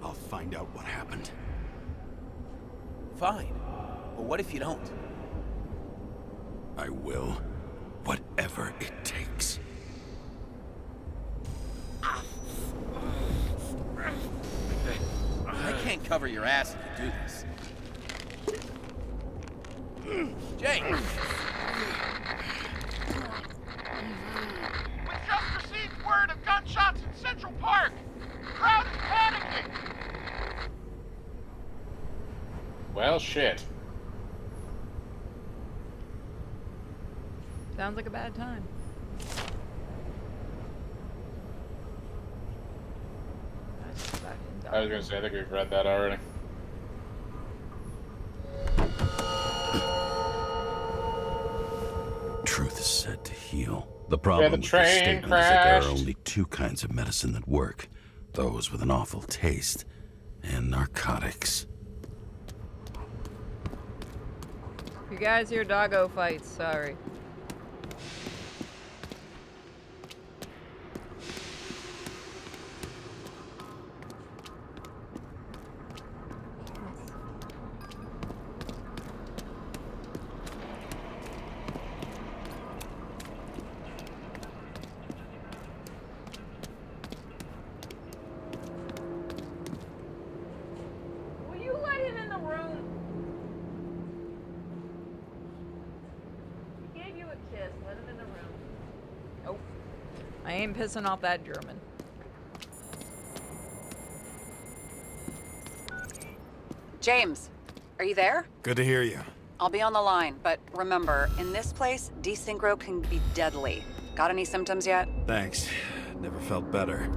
I'll find out what happened. Fine. But what if you don't? I will. Whatever it takes. I can't cover your ass if you do this. James! We just received word of gunshots in Central Park. The crowd is panicking. Well, shit. Sounds like a bad time. I was gonna say, I think we've read that already. Truth is said to heal. The problem the with this train statement is that there are crashed. only two kinds of medicine that work. Those with an awful taste and narcotics. You guys hear doggo fights, sorry. Will you let him in the room? He gave you a kiss. Let him in the room. Oh. I ain't pissing off that German. James, are you there? Good to hear you. I'll be on the line, but remember, in this place, desynchro can be deadly. Got any symptoms yet? Thanks. Never felt better.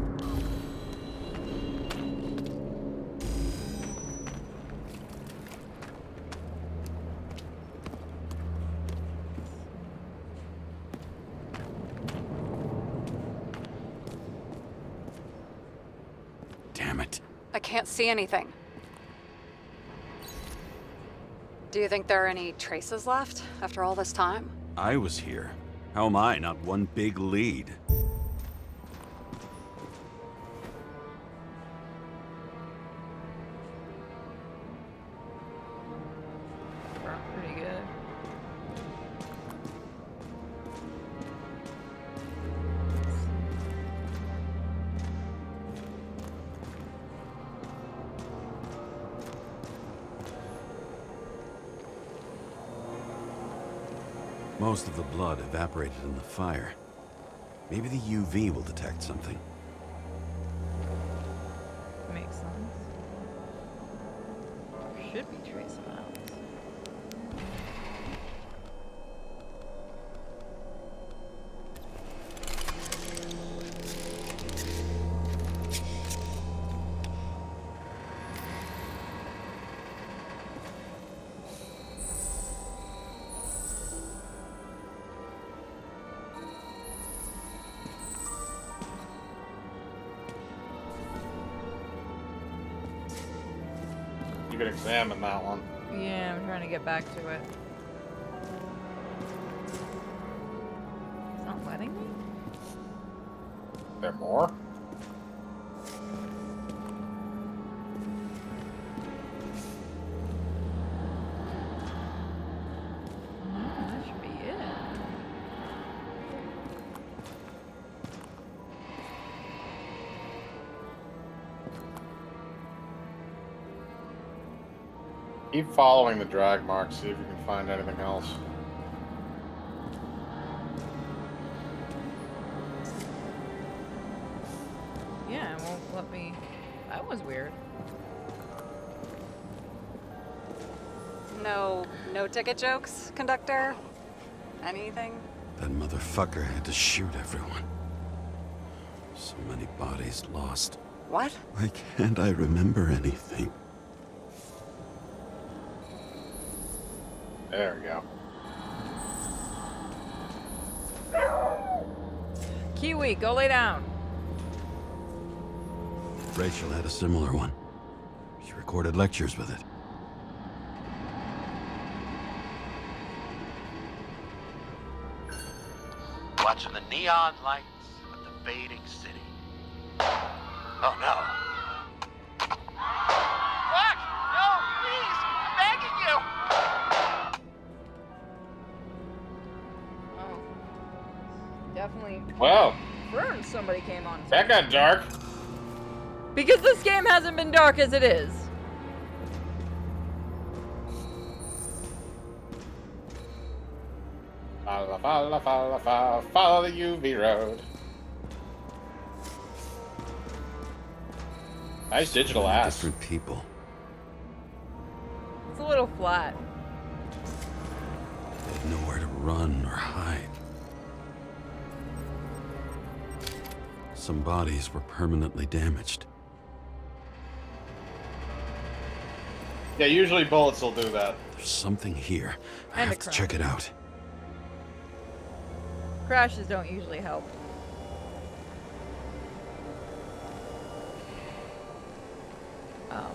Damn it. I can't see anything. Do you think there are any traces left after all this time? I was here. How am I not one big lead? Pretty good. Most of the blood evaporated in the fire. Maybe the UV will detect something. Makes sense. There should be trace amounts. You can examine that one. Yeah, I'm trying to get back to it. It's not letting me? There more? That should be it. Keep following the drag marks, see if you can find anything else. Yeah, it won't let me. That was weird. No ticket jokes, conductor? Anything? That motherfucker had to shoot everyone. So many bodies lost. What? Why can't I remember anything? There we go. Kiwi, go lay down. Rachel had a similar one. She recorded lectures with it. Watching the neon lights of the fading city. Oh no. Fuck! No, please! I'm begging you! Oh. Definitely. Wow, Burn, somebody came on. that got dark. Because this game hasn't been dark as it is. Follow the UV road. Nice digital ass. Different people. It's a little flat. They had nowhere to run or hide. Some bodies were permanently damaged. Yeah, usually bullets will do that. There's something here. I And a have to crime. check it out. Crashes don't usually help. Oh.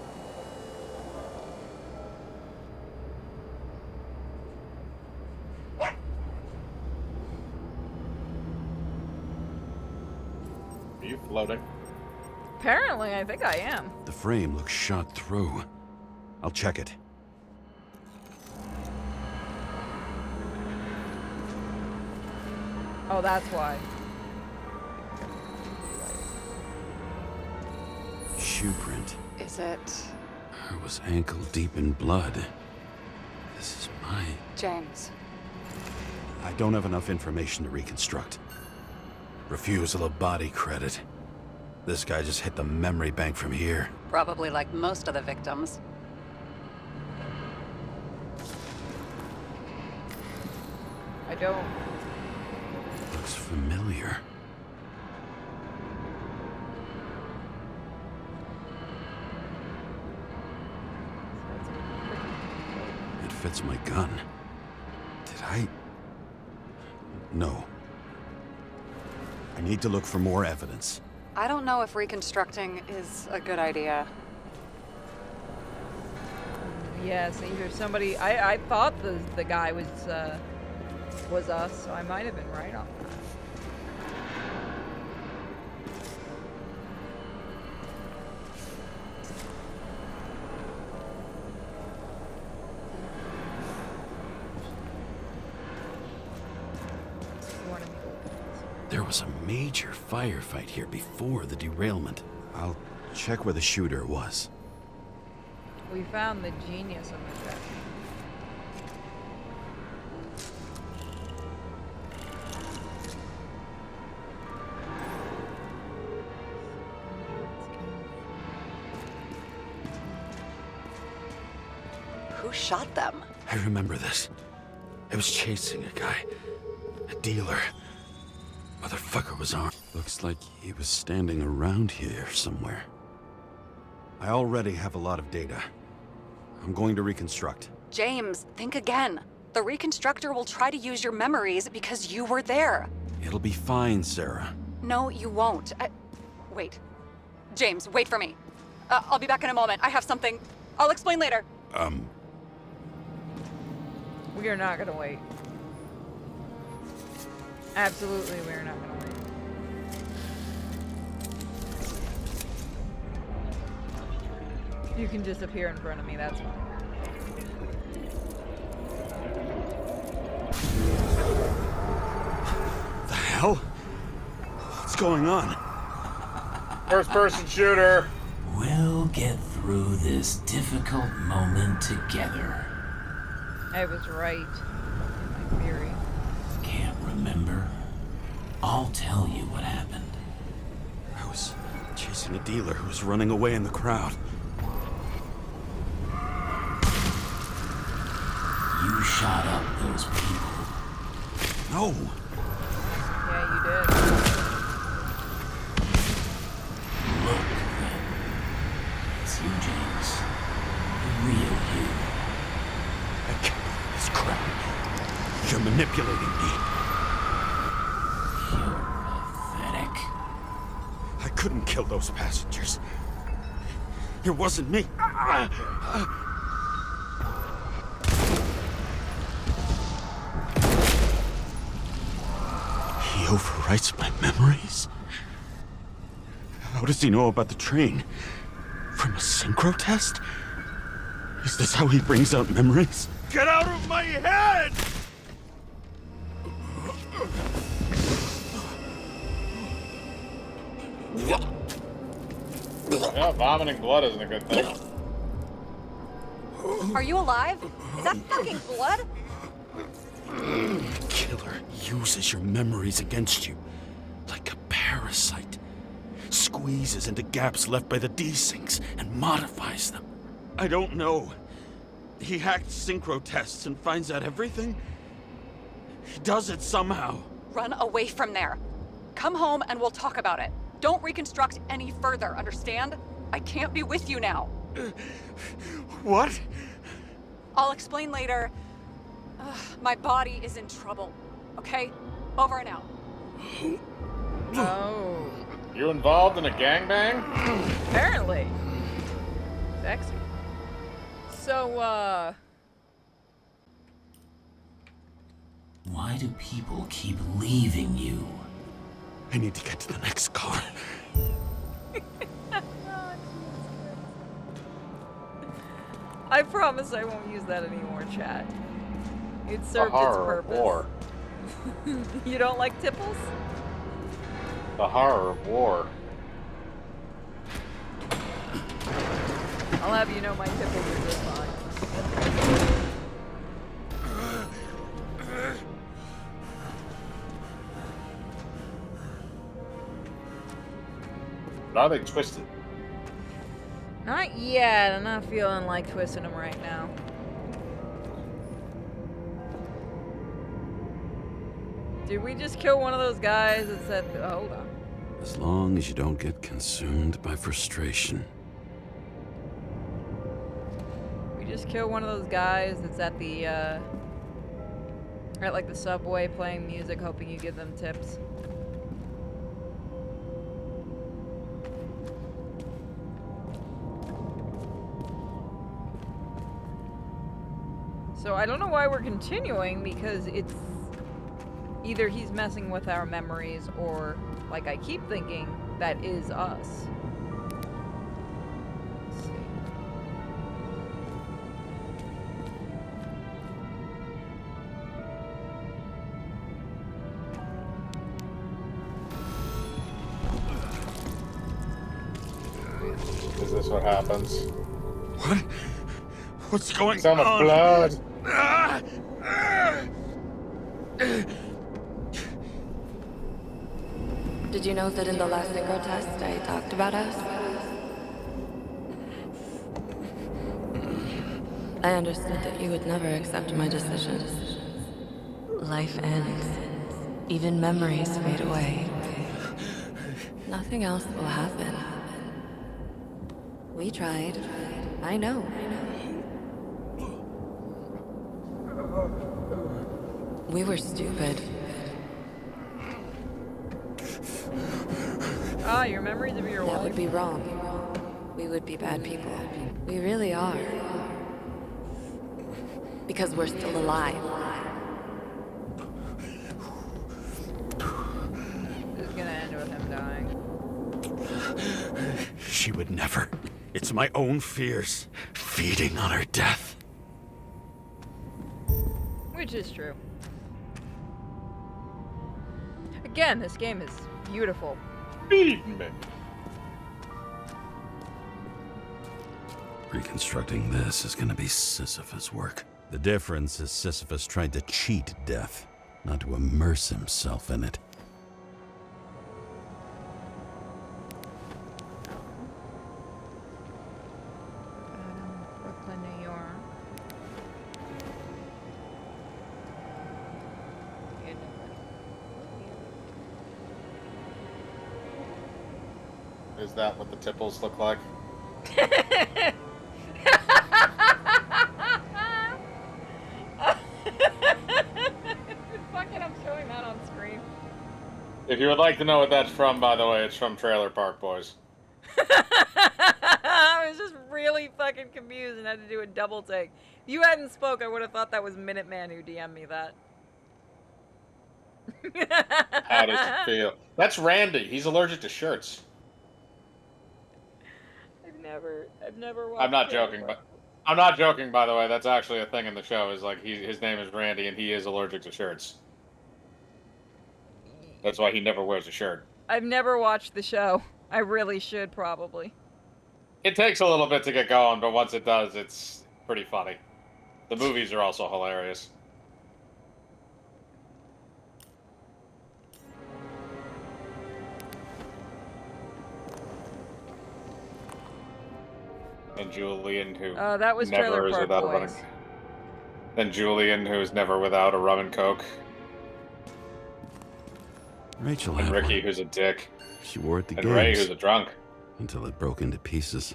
Are you floating? Apparently, I think I am. The frame looks shot through. I'll check it. Oh, that's why. Shoe print. Is it I was ankle deep in blood. This is my... James? I don't have enough information to reconstruct. Refusal of body credit. This guy just hit the memory bank from here. Probably like most of the victims. I don't. Looks familiar. It fits my gun. Did I... No. I need to look for more evidence. I don't know if reconstructing is a good idea. Yes, either somebody. I thought the guy was us, so I might have been right on that. You wanted me to look at this. There was a major firefight here before the derailment. I'll check where the shooter was. We found the genius of the check. Who shot them? I remember this. I was chasing a guy. A dealer. Motherfucker was armed. Looks like he was standing around here somewhere. I already have a lot of data. I'm going to reconstruct. James, think again. The reconstructor will try to use your memories because you were there. It'll be fine, Sarah. No, you won't. Wait. James, wait for me. I'll be back in a moment. I have something. I'll explain later. We are not gonna wait. Absolutely, we are not gonna wait. You can disappear in front of me, that's fine. The hell? What's going on? First person shooter. We'll get through through this difficult moment together. I was right in my theory. Can't remember? I'll tell you what happened. I was chasing a dealer who was running away in the crowd. You shot up those people. No! Yeah, you did. Look, then. It's you, James. The real you. I can't believe this crap. You're manipulating me. You're pathetic. I couldn't kill those passengers. It wasn't me. He overwrites my memories? How does he know about the train? From a synchro test? Is this how he brings out memories? Get out of my head! Yeah, vomiting blood isn't a good thing. Are you alive? Is that fucking blood? The killer uses your memories against you. Like a parasite. Squeezes into gaps left by the desyncs and modifies them. I don't know. He hacked synchro tests and finds out everything? He does it somehow. Run away from there. Come home and we'll talk about it. Don't reconstruct any further, understand? I can't be with you now. What? I'll explain later. My body is in trouble. Okay? Over and out. Oh. You involved in a gangbang? Apparently. Sexy. So, Why do people keep leaving you? I need to get to the next car. I promise I won't use that anymore, chat. It The served its horror of purpose. war. You don't like tipples? The horror of war. I'll have you know my tipples are just fine. But are they twisted? Not yet. I'm not feeling like twisting them right now. Did we just kill one of those guys that said, oh, hold on. As long as you don't get consumed by frustration. We just killed one of those guys that's at the, at like the subway playing music, hoping you give them tips. So I don't know why we're continuing, because it's either he's messing with our memories or, like I keep thinking, that is us. Let's see. Is this what happens? What? What's going So much on? blood. Did you know that in the last synchro test I talked about us? I understood that you would never accept my decisions. Life ends. Even memories fade away. Nothing else will happen. We tried. I know. We were stupid. Ah, your memories of your That life. would be wrong. We would be bad people. We really are. Because we're still alive. This is gonna end with him dying. She would never. It's my own fears feeding on her death. Which is true. Again, this game is beautiful. Feed me. Reconstructing this is gonna be Sisyphus work. The difference is Sisyphus tried to cheat death, not to immerse himself in it. Brooklyn, New York. Is that what the tipples look like? Fucking, I'm showing that on screen. If you would like to know what that's from, by the way, it's from Trailer Park Boys. I was just really fucking confused and had to do a double take. If you hadn't spoke, I would have thought that was Minuteman who DM'd me that. How does it feel? That's Randy. He's allergic to shirts. I've never watched. I'm not joking, but I'm not joking. By the way, that's actually a thing in the show. Is like his name is Randy, and he is allergic to shirts. That's why he never wears a shirt. I've never watched the show. I really should probably. It takes a little bit to get going, but once it does, it's pretty funny. The movies are also hilarious. And Julian, who that was never Trailer is Park without a rum Boys. and... Then Julian, who's never without a rum and coke. Rachel And had Ricky, one. who's a dick. She wore it to And games. Ray, who's a drunk. Until it broke into pieces.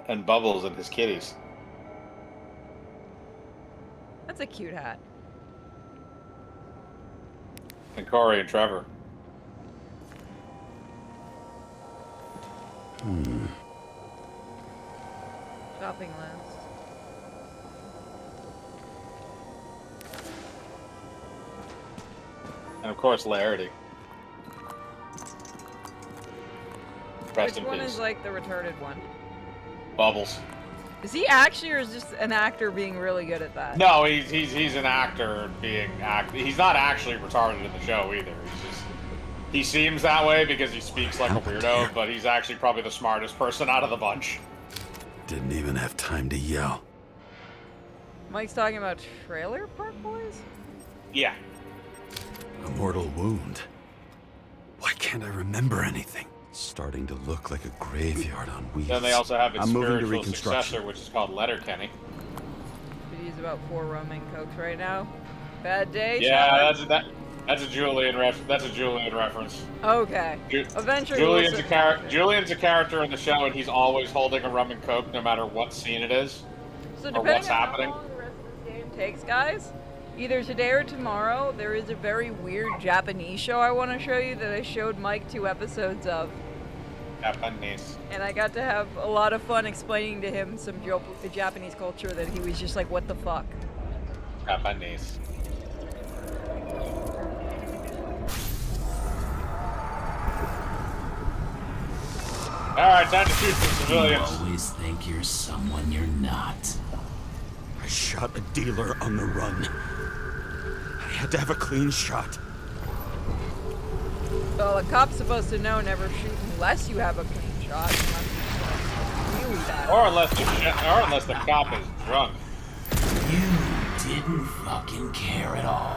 And Bubbles and his kitties. That's a cute hat. And Corey and Trevor. Shopping list. And of course, Larity. Rest Which in one peace. is like the retarded one? Bubbles. Is he actually, or is just an actor being really good at that? No, he's an actor being He's not actually retarded in the show either. He seems that way because he speaks like a weirdo, but he's actually probably the smartest person out of the bunch. Didn't even have time to yell. Mike's talking about Trailer Park Boys? Yeah. A mortal wound. Why can't I remember anything? Starting to look like a graveyard on wheels. Then they also have its I'm moving to spiritual reconstruction. successor, which is called Letterkenny. Could use about 4 rum and cokes right now. Bad day, Yeah, Sean? that's a Julian reference. Okay. Eventually Julian's we'll Julian's a character in the show, and he's always holding a rum and coke, no matter what scene it is So or depending what's on happening. how long the rest of this game takes, guys, either today or tomorrow, there is a very weird Japanese show I want to show you that I showed Mike 2 episodes of. Japanese. And I got to have a lot of fun explaining to him some Japanese culture that he was just like, what the fuck? Japanese. Alright, time to shoot some You civilians. always think you're someone you're not. I shot a dealer on the run. I had to have a clean shot. Well, a cop's supposed to know never shoot unless you have a clean shot. Unless it's really bad. Or unless the cop is drunk. You didn't fucking care at all.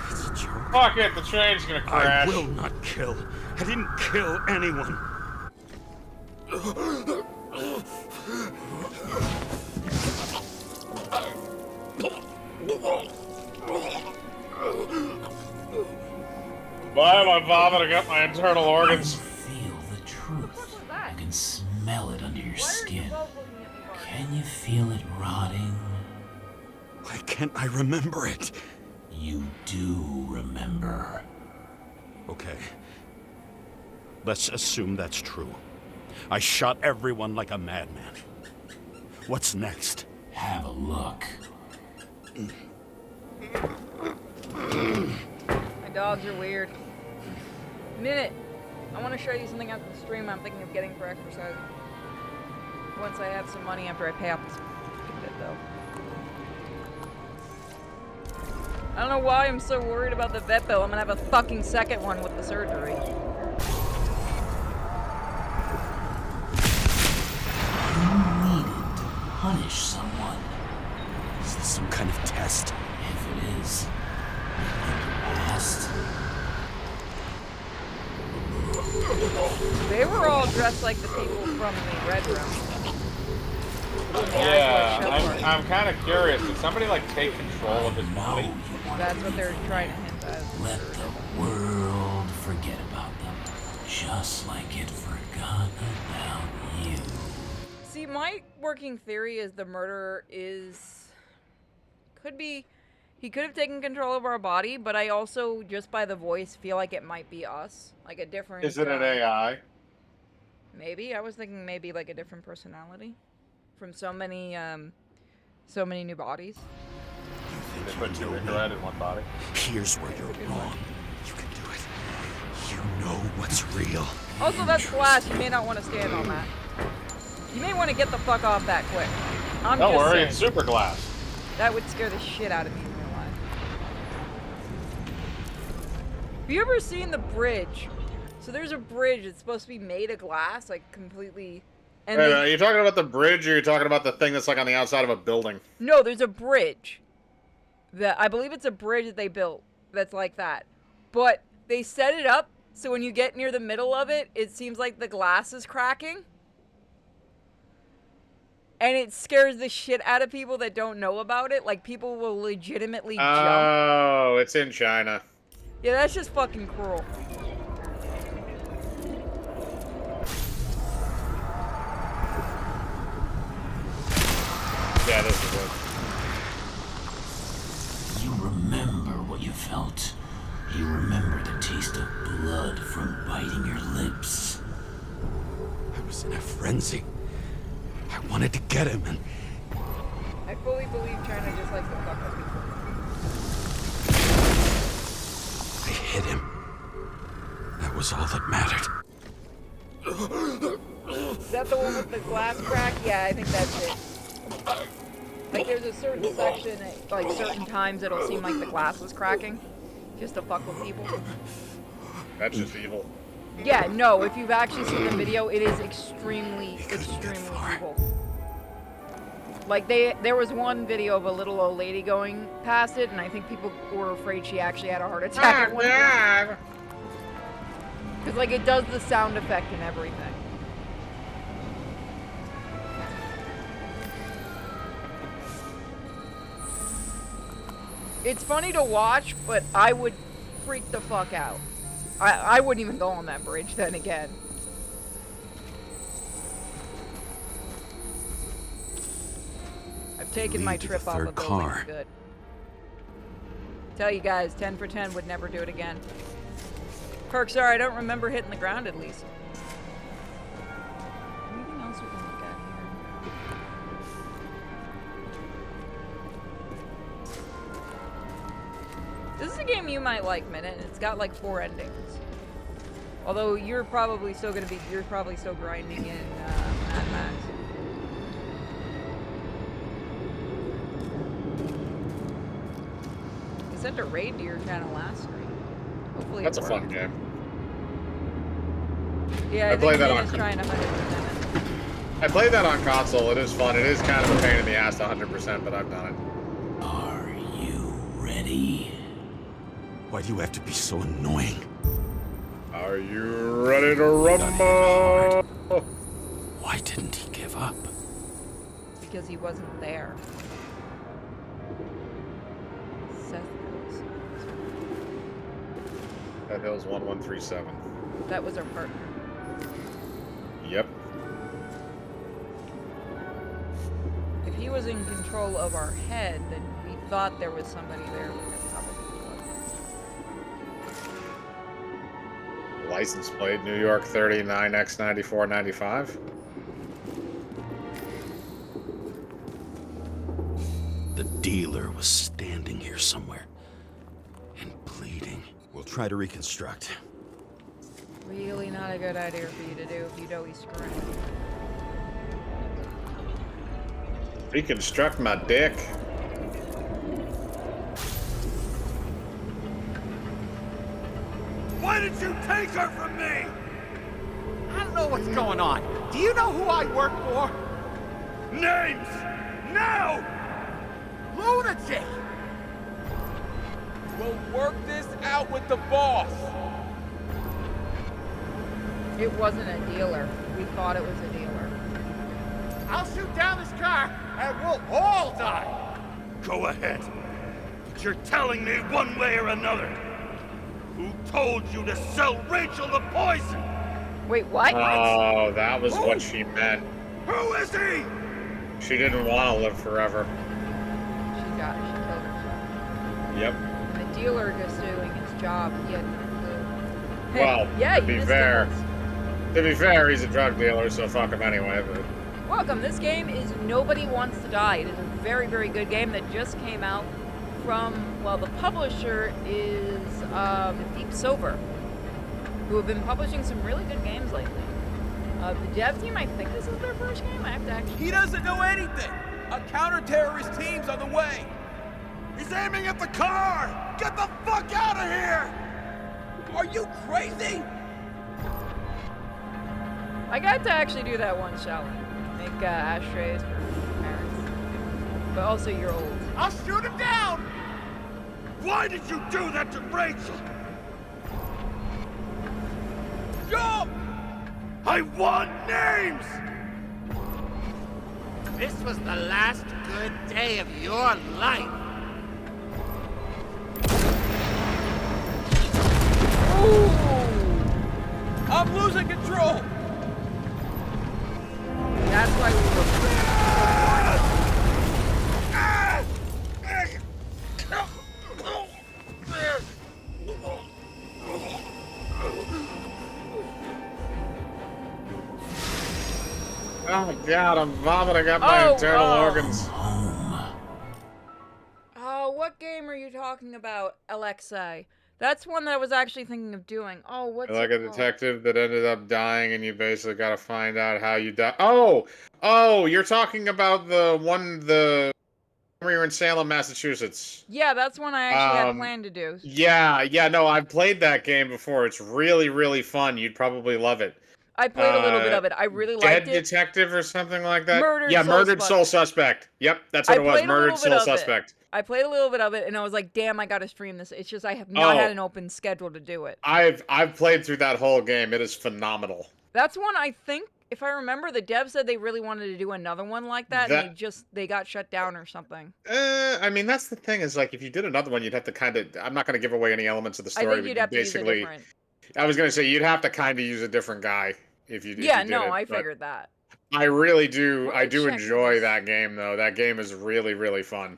It's a joke. Fuck it, the train's gonna crash. I will not kill. I didn't kill anyone. Why am I vomiting up my internal organs? Feel the truth. You can smell it under your skin. Can you feel it rotting? Why can't I remember it? You do remember. Okay. Let's assume that's true. I shot everyone like a madman. What's next? Have a look. My dogs are weird. Minute. I want to show you something after the stream I'm thinking of getting for exercise. Once I have some money after I pay off this bit, though. I don't know why I'm so worried about the vet bill. I'm gonna have a fucking second one with the surgery. You punish someone. Is this some kind of test? If it is, in the past, They were all dressed like the people from the Red Room. Yeah, I'm kind of curious. Did somebody like take control of his body? That's what they're trying to hint at. let the world forget about them, just like it forgot about you. See, my working theory is the murderer he could have taken control of our body, but I also, just by the voice, feel like it might be us. Like a different... Is it an AI? Maybe. I was thinking maybe like a different personality. From so many new bodies. They put two Red in one body. Here's where you're wrong. You can do it. You know what's real. Also, that's glass. You may not want to stand on that. You may want to get the fuck off that quick. Don't worry, it's super glass. That would scare the shit out of me in real life. Have you ever seen the bridge? So there's a bridge that's supposed to be made of glass, like completely... And Wait, are you talking about the bridge, or are you talking about the thing that's like on the outside of a building? No, there's a bridge. I believe it's a bridge that they built that's like that. But they set it up so when you get near the middle of it, it seems like the glass is cracking. And it scares the shit out of people that don't know about it. Like, people will legitimately jump. Oh, it's in China. Yeah, that's just fucking cruel. Yeah, this is it. You remember what you felt. You remember the taste of blood from biting your lips. I was in a frenzy. I wanted to get him, and I fully believe China just likes to fuck with people. I hit him. That was all that mattered. Is that the one with the glass crack? Yeah, I think that's it. Like, there's a certain section, like, certain times it'll seem like the glass is cracking. Just to fuck with people. That's just evil. Yeah, no, if you've actually seen the video, it is extremely evil. Like, there was one video of a little old lady going past it, and I think people were afraid she actually had a heart attack at one point. Because, like, it does the sound effect and everything. It's funny to watch, but I would freak the fuck out. I wouldn't even go on that bridge then again. I've taken my trip off a building good. Tell you guys, 10 for 10 would never do it again. Kirk, sorry, I don't remember hitting the ground at least. Anything else we can look at here? This is a game you might like, Minute. It's got like 4 endings. Although you're probably still grinding in Mad Max. You sent a raid to your channel last stream. Hopefully That's it a worked. fun game. Yeah, I played think that Minut's on. trying to 100%. I played that on console. It is fun. It is kind of a pain in the ass to 100%, but I've done it. Are you ready? Why do you have to be so annoying? Are you ready to rumble? Why didn't he give up? Because he wasn't there. Seth Hills. That Hill's 1137. That was our partner. Yep. If he was in control of our head, then we thought there was somebody there, but there probably wasn't. License plate New York 39X9495. The dealer was standing here somewhere and bleeding. We'll try to reconstruct. Really not a good idea for you to do if you know he's screwing. Reconstruct my dick. Why did you take her from me? I don't know what's going on. Do you know who I work for? Names! Now! Lunatic! We'll work this out with the boss. It wasn't a dealer. We thought it was a dealer. I'll shoot down this car, and we'll all die. Go ahead. But you're telling me one way or another. Who told you to sell Rachel the poison? Wait, what? Oh, that was what she meant. Who is he? She didn't want to live forever. She killed herself. Yep. And the dealer just doing his job. He had no clue. Hey, Well, yeah, to you be just fair, did he's a drug dealer, so fuck him anyway. But this. Welcome. This game is Nobody Wants to Die. It is a very, very good game that just came out from, well, the publisher is Deep Silver, who have been publishing some really good games lately. The dev team, I think this is their first game. I have to actually... He doesn't know anything. A counter-terrorist team's on the way. He's aiming at the car! Get the fuck out of here! Are you crazy? I got to actually do that one challenge. Make ashtrays for parents. But also you're old. I'll shoot him down. Why did you do that to Rachel? Jump! I want names! This was the last good day of your life. I'm losing control. That's why we were... oh god, I'm vomiting up my internal organs. Oh, what game are you talking about, Alexei? That's one that I was actually thinking of doing. Oh, what's You're like it a called? detective that ended up dying, and you basically got to find out how you died. Oh, you're talking about the one where you're in Salem, Massachusetts. Yeah, that's one I actually had planned to do. Yeah, no, I've played that game before. It's really, really fun. You'd probably love it. I played a little bit of it. I really liked Dead it. Detective or something like that? Murdered Murdered Soul Soul Suspect. Yep, that's what it was. Murdered Soul Suspect. I played a little bit of it, and I was like, damn, I gotta stream this. It's just I have not had an open schedule to do it. I've played through that whole game. It is phenomenal. That's one I think, if I remember, the dev said they really wanted to do another one like that, and they got shut down or something. I mean, that's the thing is, like, if you did another one, you'd have to kind of... I'm not going to give away any elements of the story. I think you'd have to use a different... I was going to say, you'd have to kind of use a different guy if you did I figured that. I really do. I do enjoy that game, though. That game is really, really fun.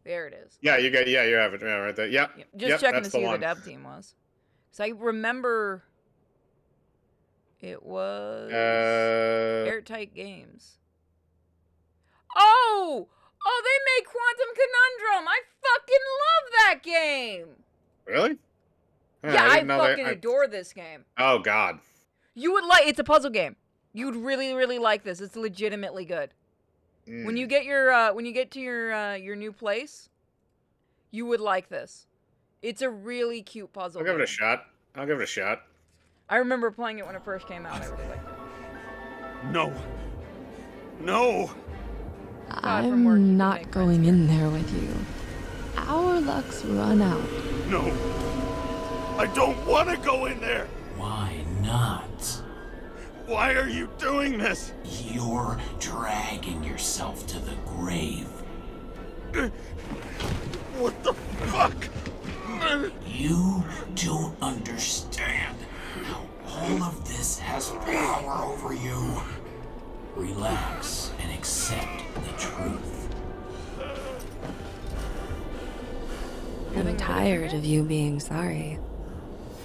There it is. Yeah, you have it right there. Yep. Just checking to see who the dev team was. So I remember it was Airtight Games. Oh, they made Quantum Conundrum. I fucking love that game. Really? Yeah, I fucking adore this game. Oh God. You would like. It's a puzzle game. You'd really, really like this. It's legitimately good. When you get to your new place, you would like this. It's a really cute puzzle. I'll give it a shot. I remember playing it when it first came out. I really liked it. No. I'm not going in there with you. Our luck's run out. No. I don't want to go in there. Why not? Why are you doing this? You're dragging yourself to the grave. What the fuck? You don't understand how all of this has power over you. Relax and accept the truth. I'm tired of you being sorry.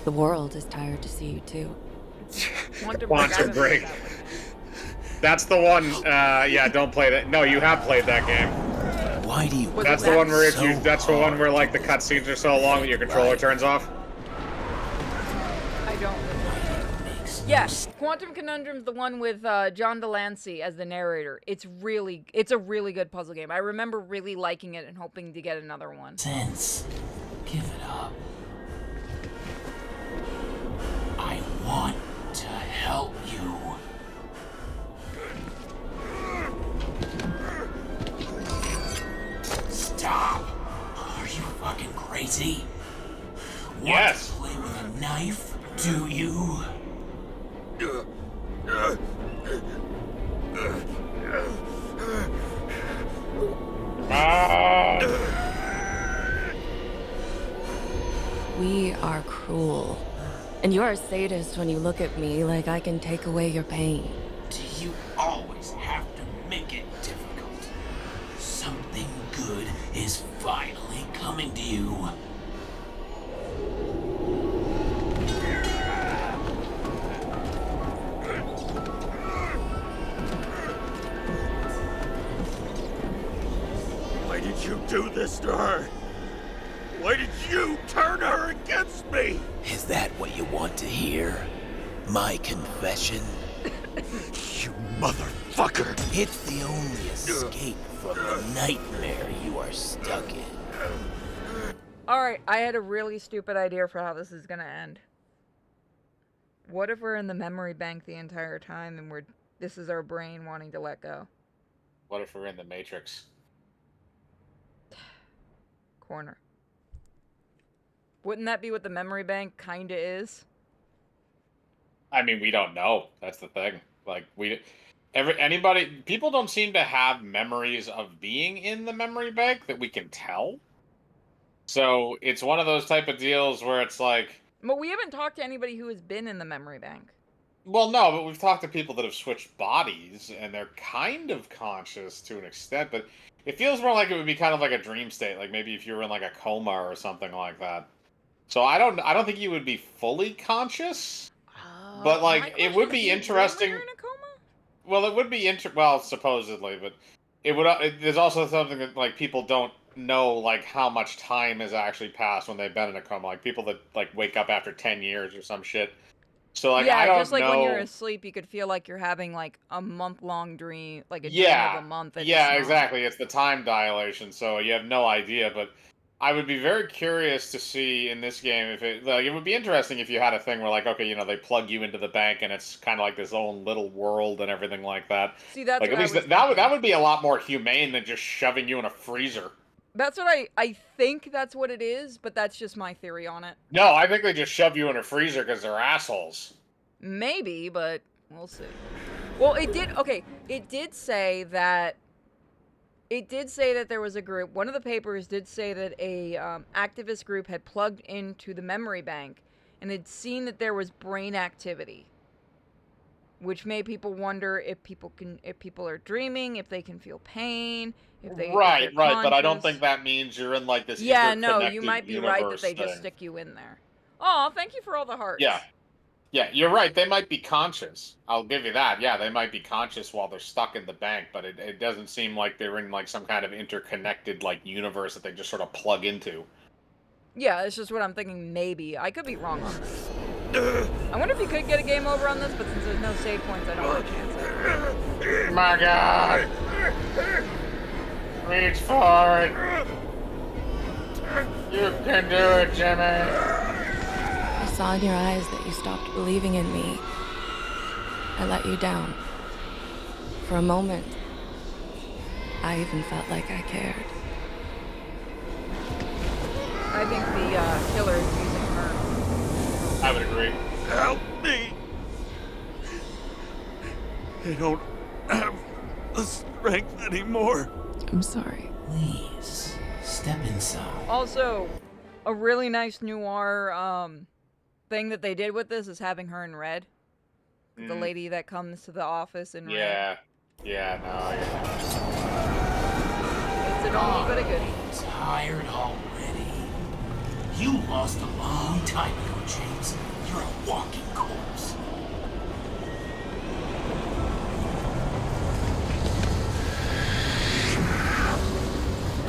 The world is tired to see you too. Quantum Break. That's the one. Yeah, don't play that. No, you have played that game. Why do you? That's the one where that's the one where like the cutscenes are so long that your controller turns off. I don't remember. Yes, Quantum Conundrum's the one with John Delancey as the narrator. It's a really good puzzle game. I remember really liking it and hoping to get another one. Sense. Give it up. I want to help you. Yes. Want to play with a knife, do you? We are cruel. And you're a sadist when you look at me like I can take away your pain. Do you always have to make it difficult? Something good is finally coming to you. Why did you do this to her? Why did you turn her against me? Is that what you want to hear? My confession? You motherfucker! It's the only escape from the nightmare you are stuck in. Alright, I had a really stupid idea for how this is gonna end. What if we're in the memory bank the entire time and this is our brain wanting to let go? What if we're in the Matrix? Corner. Wouldn't that be what the memory bank kinda is? I mean, we don't know. That's the thing. Like, people don't seem to have memories of being in the memory bank that we can tell. So it's one of those type of deals where it's like, But we haven't talked to anybody who has been in the memory bank. well, no, but we've talked to people that have switched bodies and they're kind of conscious to an extent, but it feels more like it would be kind of like a dream state, like maybe if you were in like a coma or something like that. So I don't think you would be fully conscious. But like, it would be interesting. You're in a coma? Well, it would be well, supposedly, but it would. There's also something that like people don't know, like how much time has actually passed when they've been in a coma. Like people that like wake up after 10 years or some shit. So like, yeah, I don't just like know. when you're asleep, you could feel like you're having like a month-long dream, like a dream Yeah, of a month. And yeah, it's not. exactly. It's the time dilation, so you have no idea. But I would be very curious to see in this game if it would be interesting if you had a thing where like, okay, they plug you into the bank and it's kind of like this own little world and everything like that. See, that's Like what at least I was that would be a lot more humane than just shoving you in a freezer. That's what I think that's what it is, but that's just my theory on it. No, I think they just shove you in a freezer because they're assholes. Maybe, but we'll see. Well, it did say that there was a group. One of the papers did say that a activist group had plugged into the memory bank and had seen that there was brain activity, which made people wonder if people are dreaming, if they can feel pain, if Right, they're but I don't conscious. think that means you're in like this Yeah, no, interconnected you might be right that universe they just thing. stick you in there. Oh, thank you for all the hearts. Yeah, you're right. They might be conscious. I'll give you that. Yeah, they might be conscious while they're stuck in the bank, but it doesn't seem like they're in like some kind of interconnected like universe that they just sort of plug into. Yeah, it's just what I'm thinking. Maybe I could be wrong on this. I wonder if you could get a game over on this, but since there's no save points, I don't want to chance it. My God! Reach for it. You can do it, Jimmy. I saw in your eyes that you stopped believing in me. I let you down. For a moment, I even felt like I cared. I think the killer is using her. I would agree. Help me! I don't have the strength anymore. I'm sorry. Please, step inside. Also, a really nice noir thing that they did with this is having her in red. The lady that comes to the office in red. Yeah, no. It's an oldie but a goodie. Tired already? You lost a long time ago, James. You're a walking corpse.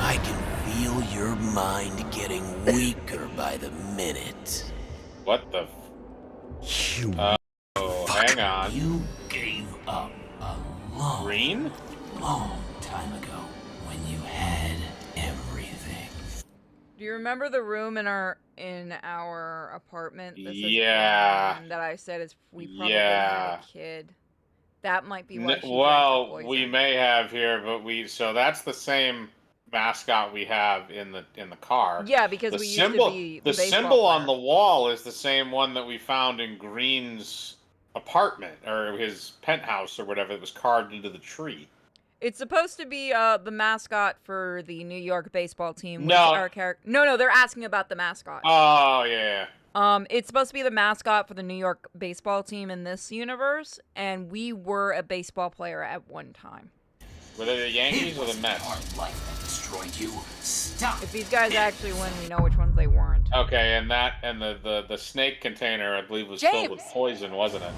I can feel your mind getting weaker by the minute. What the? You Hang on. You gave up a long, Green? long time ago when you had everything. Do you remember the room in our apartment? That says Yeah. Green that I said is we probably Yeah. had a kid. That might be why she drank the Well, poison. we may have here, but so that's the same. mascot we have in the car. Yeah, because The we symbol, used to be the baseball symbol on player. the wall is the same one that we found in Green's apartment or his penthouse or whatever that was carved into the tree. It's supposed to be the mascot for the New York baseball team. Which No. our character. No, they're asking about the mascot. Oh yeah. It's supposed to be the mascot for the New York baseball team in this universe, and we were a baseball player at one time. Were they the Yankees or the Our Mets? life that destroyed you. Stop. If these guys actually win, we know which ones they weren't. Okay, and the snake container I believe was filled with James! poison, wasn't it?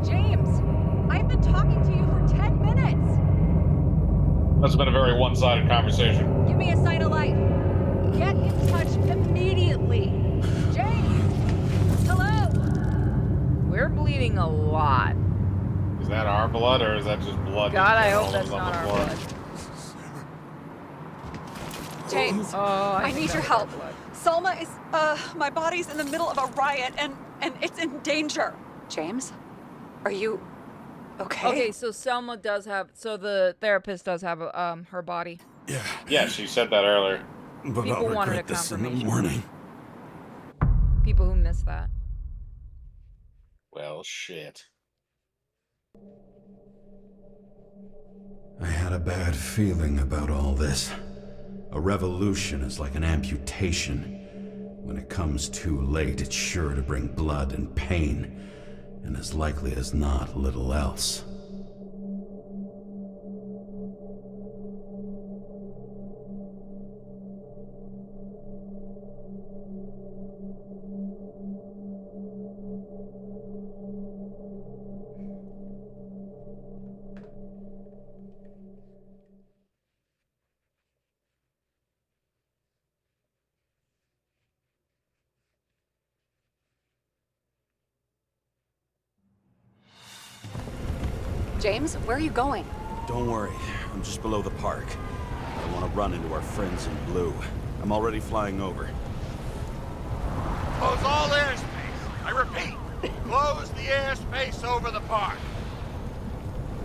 James! I've been talking to you for 10 minutes! That's been a very one-sided conversation. Give me a sign of life. Get in touch immediately. James! Hello? We're bleeding a lot. Is that our blood or is that just blood? God, I all hope that's over not the our floor? blood. James, Oh, I think need your that's our help. blood. Salma is, my body's in the middle of a riot and it's in danger. James? Are you okay? Okay, so Selma does have. So the therapist does have her body. Yeah, Yeah, she said that earlier. but People I'll wanted regret a this in the confirmation. morning. People who missed that. Well, shit. I had a bad feeling about all this. A revolution is like an amputation. When it comes too late, it's sure to bring blood and pain, and as likely as not, little else. James, where are you going? Don't worry, I'm just below the park. I don't want to run into our friends in blue. I'm already flying over. Close all airspace. I repeat, close the airspace over the park.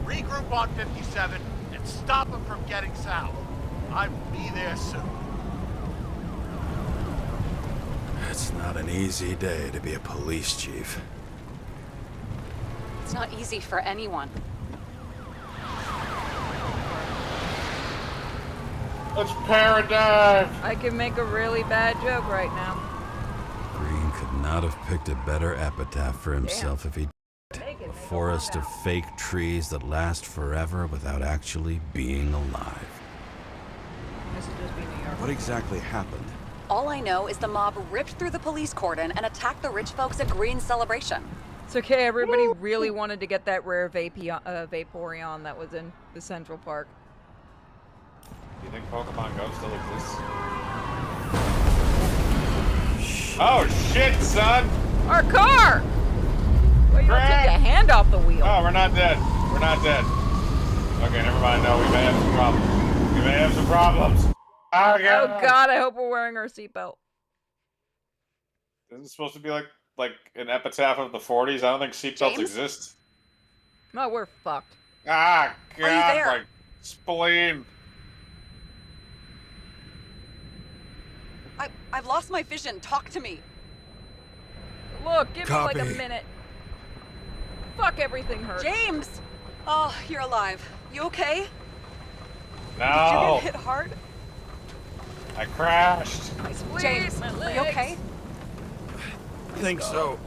Regroup on 57 and stop them from getting south. I will be there soon. It's not an easy day to be a police chief. It's not easy for anyone. Let's paradive! I can make a really bad joke right now. Green could not have picked a better epitaph for himself if he a forest of fake trees that last forever without actually being alive. This would just be New York. What exactly happened? All I know is the mob ripped through the police cordon and attacked the rich folks at Green's celebration. It's okay, everybody really wanted to get that rare Vaporeon that was in the Central Park. Do you think Pokemon Go still exists? Oh shit, son! Our car! Well, you want to take your hand off the wheel. Oh, we're not dead. We're not dead. Okay, never mind. No, we may have some problems. We may have some problems. Oh God, I hope we're wearing our seatbelt. Isn't it supposed to be like an epitaph of the 40s? I don't think seatbelts James? exist. No, we're fucked. Ah, God, Are you there? my spleen. I've lost my vision. Talk to me. Look, give me like a Copy. minute. Fuck, everything hurts. James! Oh, you're alive. You okay? Did you No, get hit hard? I crashed. My spleen, James, my are legs. you okay? I think so.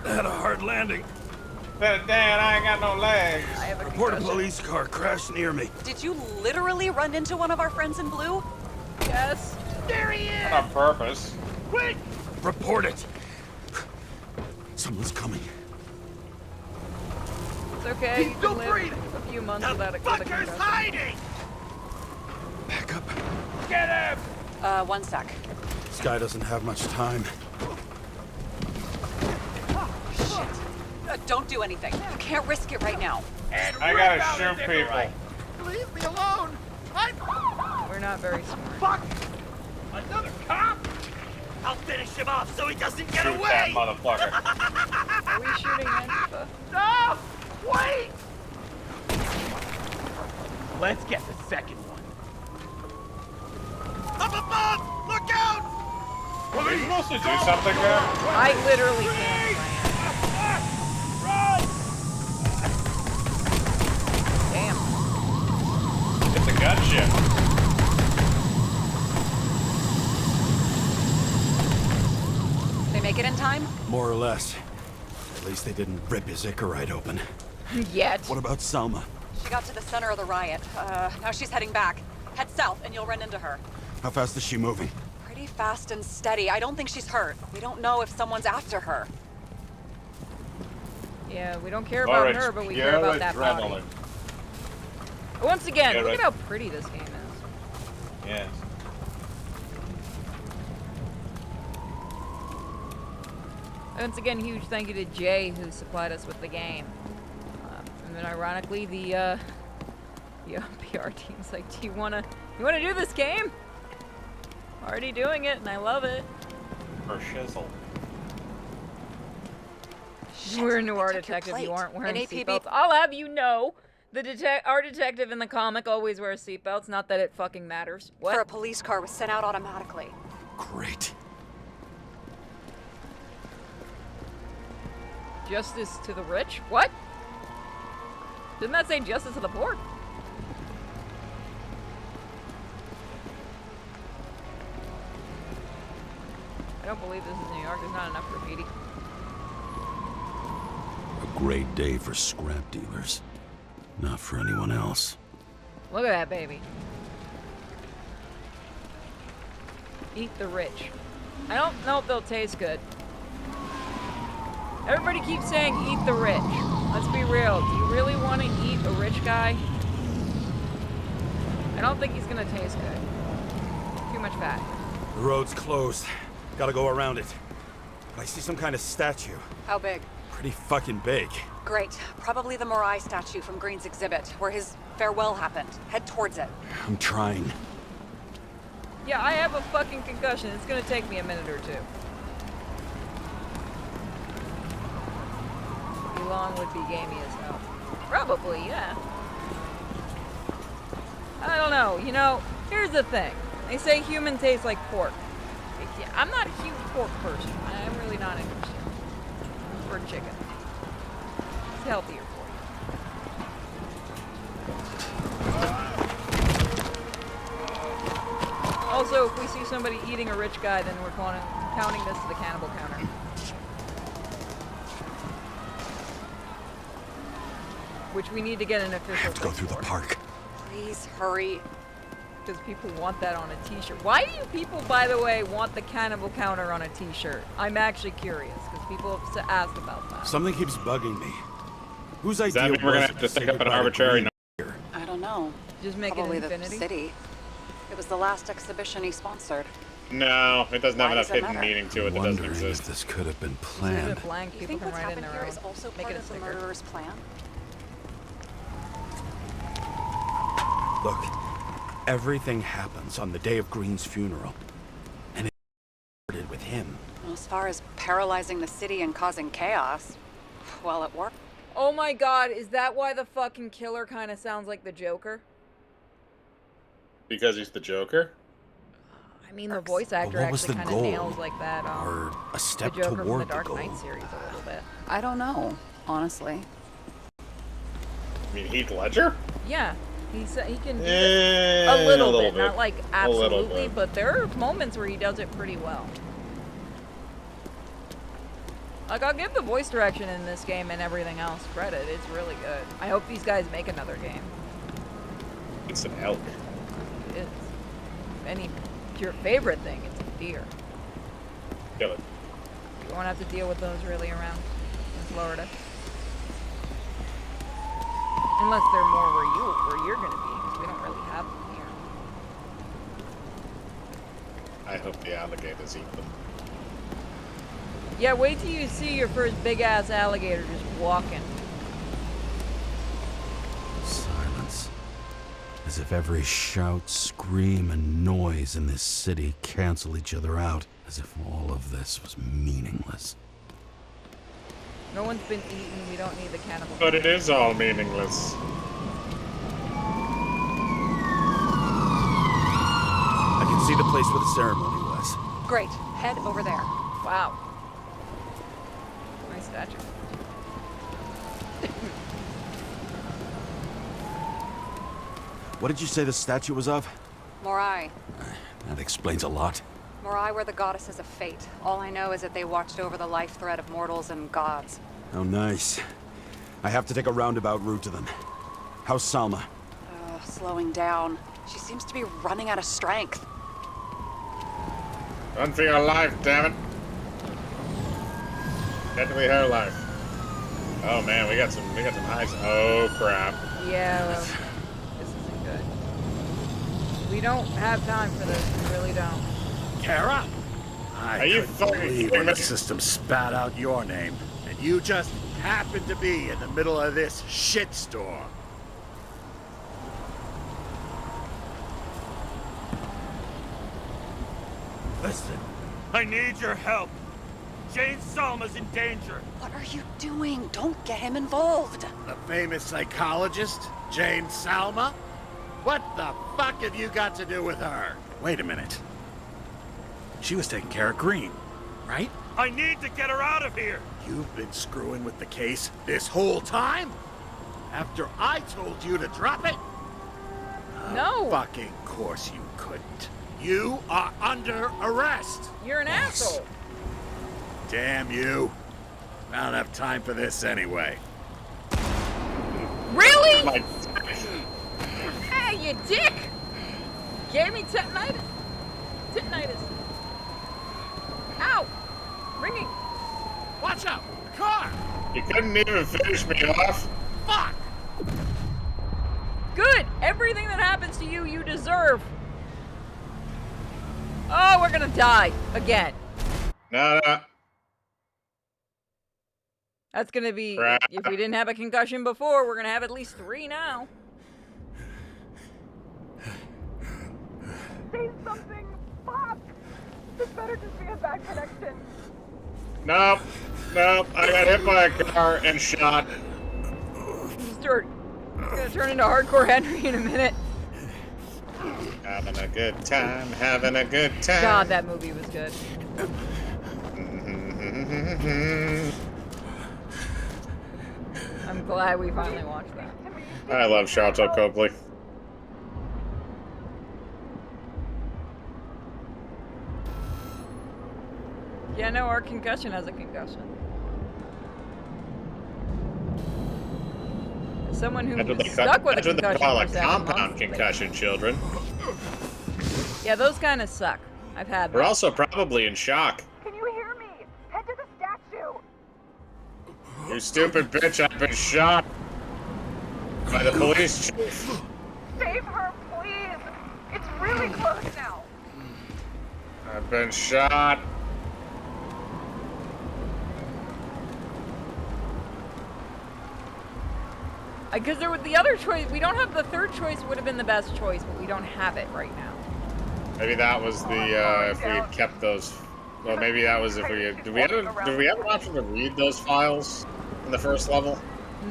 I had a hard landing. Dad, I ain't got no legs. I have a Report a concussion. police car crashed near me. Did you literally run into one of our friends in blue? Yes. There he is! Not on purpose. Quick! Report it. Someone's coming. It's okay. You can Don't live breathe. a few months The without a fucker's concussion. hiding! Back up. Get him! One sec. This guy doesn't have much time. Shit. Don't do anything. You can't risk it right now. And I rip gotta out shoot his people. right. Leave me alone! We're not very smart. Fuck! Another cop? I'll finish him off so he doesn't get Shoot that motherfucker. Are we shooting Antifa? No! Wait! Let's get the second one. Mom! Look out! Are we supposed to do something there? I literally can't plan. Damn. It's a gunship. They make it in time? More or less. At least they didn't rip his Icarite open. Yet. What about Salma? She got to the center of the riot. Now she's heading back. Head south and you'll run into her. How fast is she moving? Pretty fast and steady. I don't think she's hurt. We don't know if someone's after her. Yeah, we don't care about her, but we care about that body. Once again, look at how pretty this game is. Yes. Once again, huge thank you to Jay who supplied us with the game. And then ironically, the PR team's like, do you wanna do this game? Already doing it, and I love it. For shizzle. We're a noir detective. You aren't wearing seatbelts. I'll have you know, our detective in the comic always wears seatbelts. Not that it fucking matters. What? For a police car was sent out automatically. Great. Justice to the rich? What? Didn't that say justice to the poor? I don't believe this is New York. There's not enough graffiti. A great day for scrap dealers. Not for anyone else. Look at that baby. Eat the rich. I don't know if they'll taste good. Everybody keeps saying eat the rich. Let's be real. Do you really want to eat a rich guy? I don't think he's gonna taste good. Too much fat. The road's closed. Gotta go around it. I see some kind of statue. How big? Pretty fucking big. Great. Probably the Morai statue from Green's exhibit, where his farewell happened. Head towards it. I'm trying. Yeah, I have a fucking concussion. It's gonna take me a minute or two. Elon would be gamey as hell. Probably, yeah. I don't know. You know, here's the thing. They say human tastes like pork. I'm not a huge pork person. I'm really not interested. For chicken. It's healthier for you. Also, if we see somebody eating a rich guy, then we're counting this to the cannibal counter. Which we need to get an official. I have to go through the park. Please hurry. Because people want that on a t-shirt. Why do you people, by the way, want the cannibal counter on a t-shirt? I'm actually curious, because people have asked about that. Something keeps bugging me. Whose idea Does that mean we're gonna have to think up an arbitrary number? I don't know. Just make Probably it infinity? the city. It was the last exhibition he sponsored. No, it doesn't have Why enough does it hidden matter? meaning to it that doesn't exist. If this could have been Leave planned. it blank. You People think can what's write in happened their here own. is also Make part it a of the sticker. murderer's plan? Look, everything happens on the day of Green's funeral. And it started with him. Well, as far as paralyzing the city and causing chaos, well, it worked. Oh my god, is that why the fucking killer kind of sounds like the Joker? Because he's the Joker? I mean, the voice actor what was actually the kind of goal? nails like that. Or a The step Joker from toward the Dark goal. Knight series a little bit. I don't know, honestly. I mean, Heath Ledger? Yeah, he can do it a little bit, not like absolutely, bit. but there are moments where he does it pretty well. Like, I'll give the voice direction in this game and everything else credit. It's really good. I hope these guys make another game. It's an elk. It is. Your favorite thing, it's a deer. Kill it. You won't have to deal with those really around in Florida. Unless they're more where you're gonna be, because we don't really have them here. I hope the alligators eat them. Yeah, wait till you see your first big-ass alligator just walking. Silence. As if every shout, scream, and noise in this city cancel each other out. As if all of this was meaningless. No one's been eaten, we don't need the cannibal. But it is all meaningless. I can See the place where the ceremony was. Great. Head over there. Wow. Nice statue. What did you say the statue was of? Morai. That explains a lot. Morai were the goddesses of fate. All I know is that they watched over the life thread of mortals and gods. Oh, nice. I have to take a roundabout route to them. How's Salma? Slowing down. She seems to be running out of strength. Run for your life, damn it. Technically her life. Oh man, we got some highs. Oh crap. Yeah, well, this isn't good. We don't have time for this. We really don't. Kara? Are you fucking Believe kidding when the me? system spat out your name, and you just happened to be in the middle of this shitstorm. Listen, I need your help. Jane Salma's in danger. What are you doing? Don't get him involved. The famous psychologist, Jane Salma? What the fuck have you got to do with her? Wait a minute. She was taking care of Green, right? I need to get her out of here. You've been screwing with the case this whole time? After I told you to drop it? No. Fucking course you couldn't. You are under arrest. You're an asshole. Damn you. I don't have time for this anyway. Really? My Hey, you dick! Gave me tetanitis. Tetanitis. Ow! Ringing. Watch out! The car! You couldn't even finish me off. Fuck! Good! Everything that happens to you, you deserve. Oh, we're gonna die. Again. No. That's gonna be... Crap. If we didn't have a concussion before, we're gonna have at least 3 now. Say something! Fuck! This better just be a bad connection. Nope. I got hit by a car and shot. It's gonna turn into Hardcore Henry in a minute. Having a good time, having a good time. God, that movie was good. I'm glad we finally watched that. I love Charlton Copley. Yeah, no, our concussion has a concussion. As someone who That's what they stuck with a that's what they concussion call for a 7 compound months, concussion, children. Yeah, those kind of suck. I've had We're them. also probably in shock. Can you hear me? Head to the statue. You stupid bitch, I've been shot by the police chief. Save her, please. It's really close now. I've been shot. Because there was the other choice. We don't have the third choice. Would have been the best choice, but we don't have it right now. Maybe that was the if we had kept those. Well, maybe that was if we had. Did we have an option to read those files in the first level?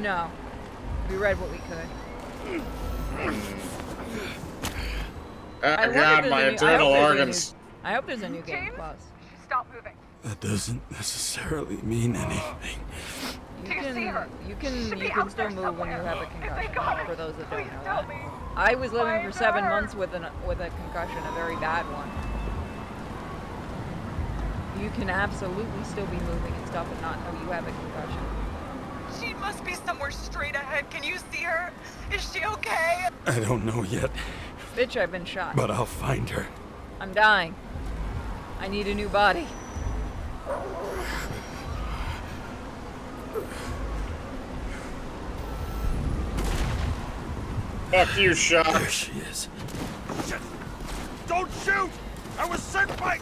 No, we read what we could. Oh wonder if God, there's my a new- internal organs. I hope there's a new game James? plus. Stop moving. That doesn't necessarily mean anything. You Do you see her? can Should be still out there move when you somewhere. have a If they concussion. got her, For those that don't please know tell that. me. I was living for Find 7 her. months with a concussion, a very bad one. You can absolutely still be moving and stuff and not know you have a concussion. She must be somewhere straight ahead. Can you see her? Is she okay? I don't know yet, Bitch, I've been shot. but I'll find her. I'm dying. I need a new body. Fuck you, Shock. There she is. Don't shoot! I was sent by...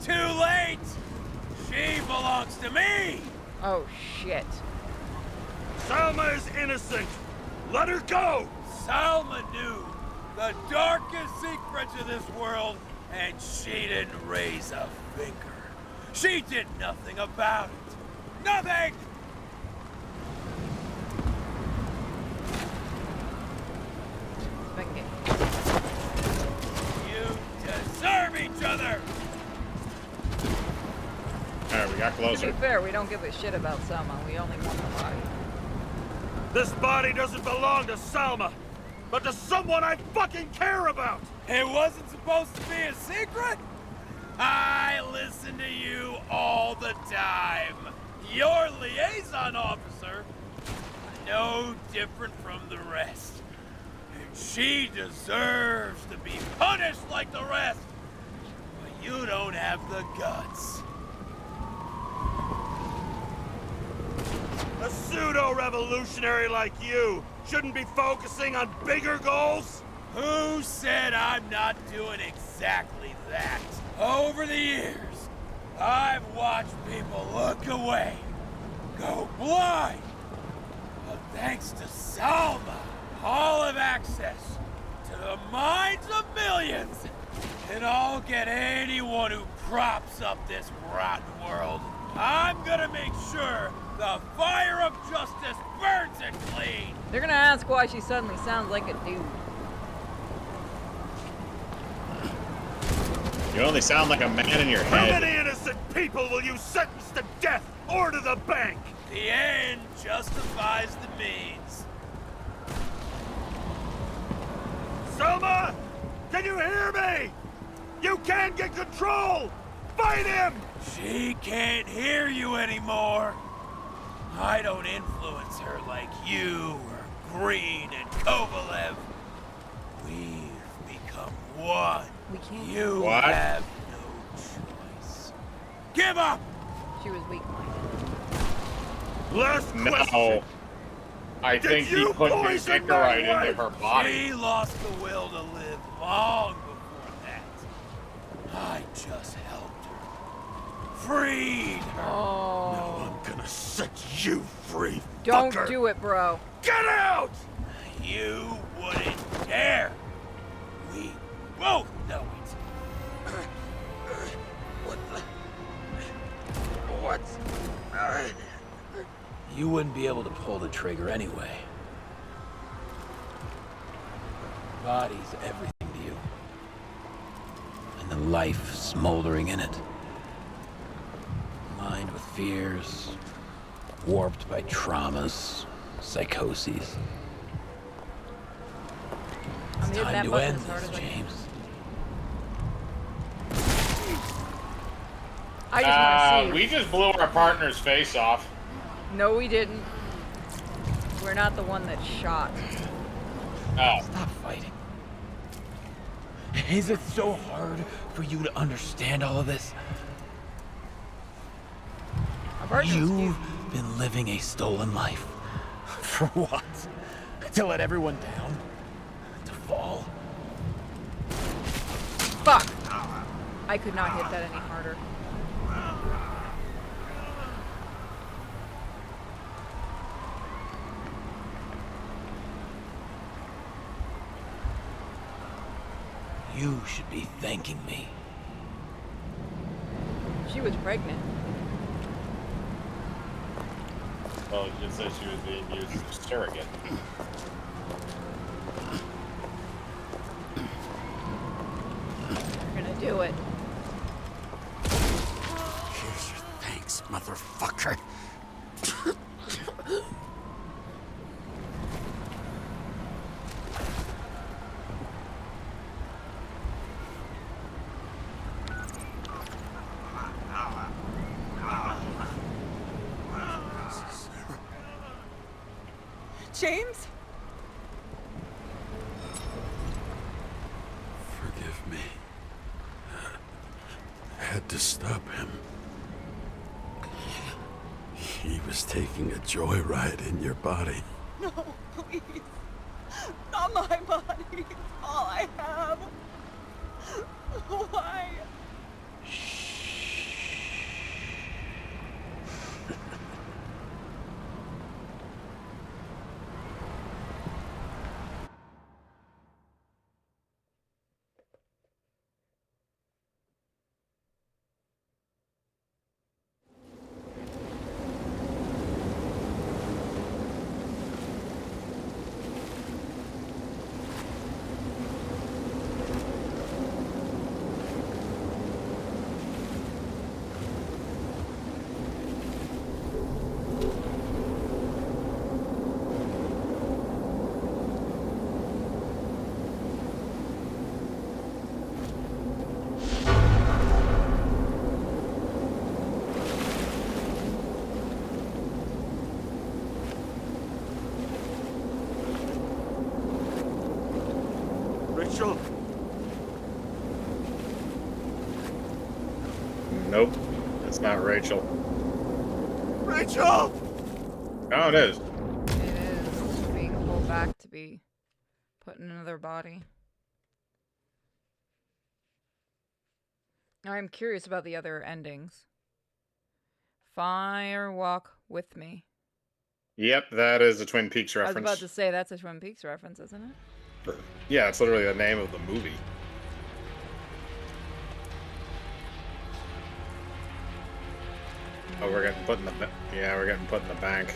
Too late! She belongs to me! Oh, shit. Salma is innocent! Let her go! Salma knew the darkest secrets of this world, and she didn't raise a finger. She did nothing about it. Nothing! Got To closer. be fair, we don't give a shit about Selma. We only want the body. This body doesn't belong to Salma, but to someone I fucking care about! It wasn't supposed to be a secret? I listen to you all the time. Your liaison officer, no different from the rest. And she deserves to be punished like the rest. But you don't have the guts. A pseudo-revolutionary like you shouldn't be focusing on bigger goals? Who said I'm not doing exactly that? Over the years, I've watched people look away, go blind. But thanks to Salma, I'll have access to the minds of millions. And I'll get anyone who props up this rotten world. I'm gonna make sure the fire of justice burns it clean! They're gonna ask why she suddenly sounds like a dude. You only sound like a man in your How head. many innocent people will you sentence to death or to the bank? The end justifies the means. Selma! Can you hear me? You can't get control! Fight him! She can't hear you anymore. I don't influence her like you or Green and Kovalev. We've become one. We can't. You What? have no choice. Give up! She was weak-minded. Last question. No. I think he you put poison Victorite my into wife? her body. She lost the will to live long before that. I just helped her. Freed her. Oh. Now I'm gonna set you free, Don't fucker. do it, bro. Get out! You wouldn't dare. We both know it. What's... You wouldn't be able to pull the trigger anyway. Body's everything to you. And the life smoldering in it. Lined with fears, warped by traumas, psychoses. I'm It's hitting time that to button end as hard this, as I can. James. I just want to see. We just blew our partner's face off. No, we didn't. We're not the one that shot. Oh. Stop fighting. Is it so hard for you to understand all of this? Our partner's You've cute. been living a stolen life. For what? To let everyone down? To fall? Fuck! I could not hit that any harder. You should be thanking me. She was pregnant. Well, it says she was being used as a surrogate. We're gonna do it. Here's your thanks, motherfucker. James? Forgive me. I had to stop him. He was taking a joyride in your body. No, please. Not my body. It's all I have. Why? Nope, that's not Rachel. Rachel! No, it is. It is being pulled back to be put in another body. I'm curious about the other endings. Fire Walk With Me. Yep, that is a Twin Peaks I was reference. about to say that's a Twin Peaks reference, isn't it? Yeah, it's literally the name of the movie. Oh, we're getting put in the we're getting put in the bank.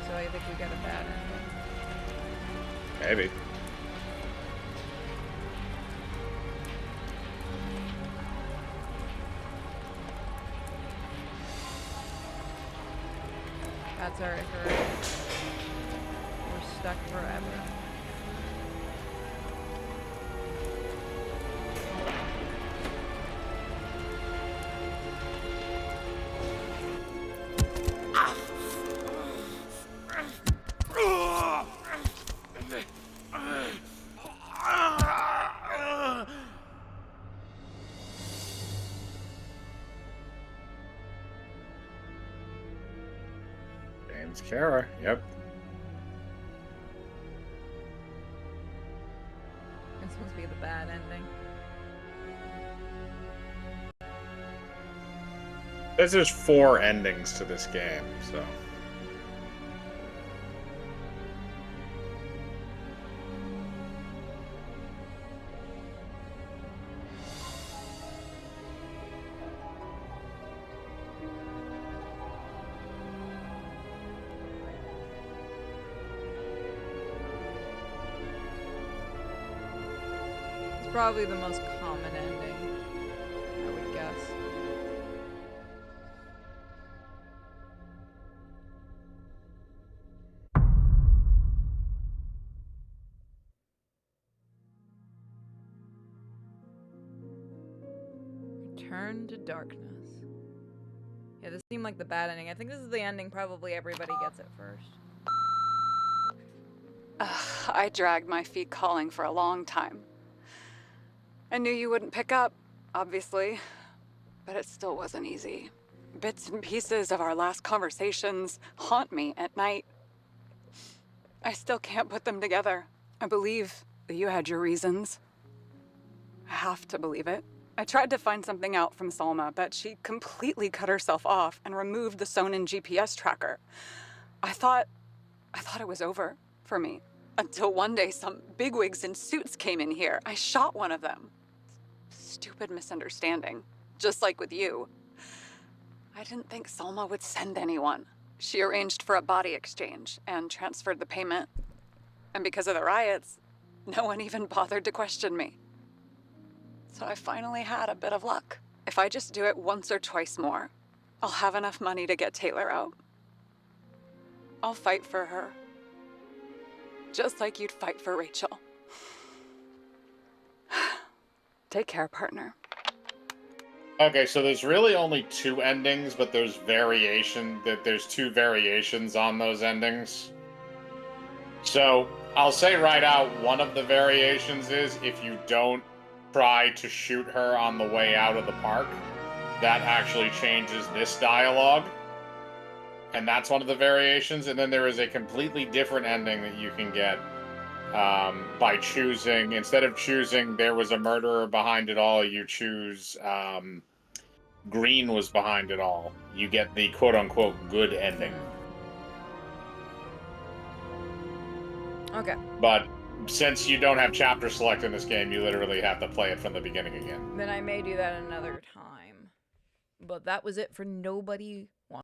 So I think we got a bad ending. Maybe. That's our Icarus. We're stuck forever. James Kara, yep. This must be the bad ending. There's 4 endings to this game, so. It's probably the most common ending, I would guess. Return to darkness. Yeah, this seemed like the bad ending. I think this is the ending probably everybody gets at first. I dragged my feet calling for a long time. I knew you wouldn't pick up, obviously, but it still wasn't easy. Bits and pieces of our last conversations haunt me at night. I still can't put them together. I believe that you had your reasons. I have to believe it. I tried to find something out from Salma, but she completely cut herself off and removed the Sonin GPS tracker. I thought it was over for me. Until one day some bigwigs in suits came in here. I shot one of them. Stupid misunderstanding. Just like with you. I didn't think Salma would send anyone. She arranged for a body exchange and transferred the payment. And because of the riots, no one even bothered to question me. So I finally had a bit of luck. If I just do it once or twice more, I'll have enough money to get Taylor out. I'll fight for her. Just like you'd fight for Rachel. Take care, partner. Okay, so there's really only 2 endings, but there's there's 2 variations on those endings. So, I'll say right out, one of the variations is if you don't try to shoot her on the way out of the park, that actually changes this dialogue. And that's one of the variations. And then there is a completely different ending that you can get by choosing, instead of choosing there was a murderer behind it all, you choose Green was behind it all. You get the quote-unquote good ending. Okay. But since you don't have chapter select in this game, you literally have to play it from the beginning again. Then I may do that another time. But that was it for Nobody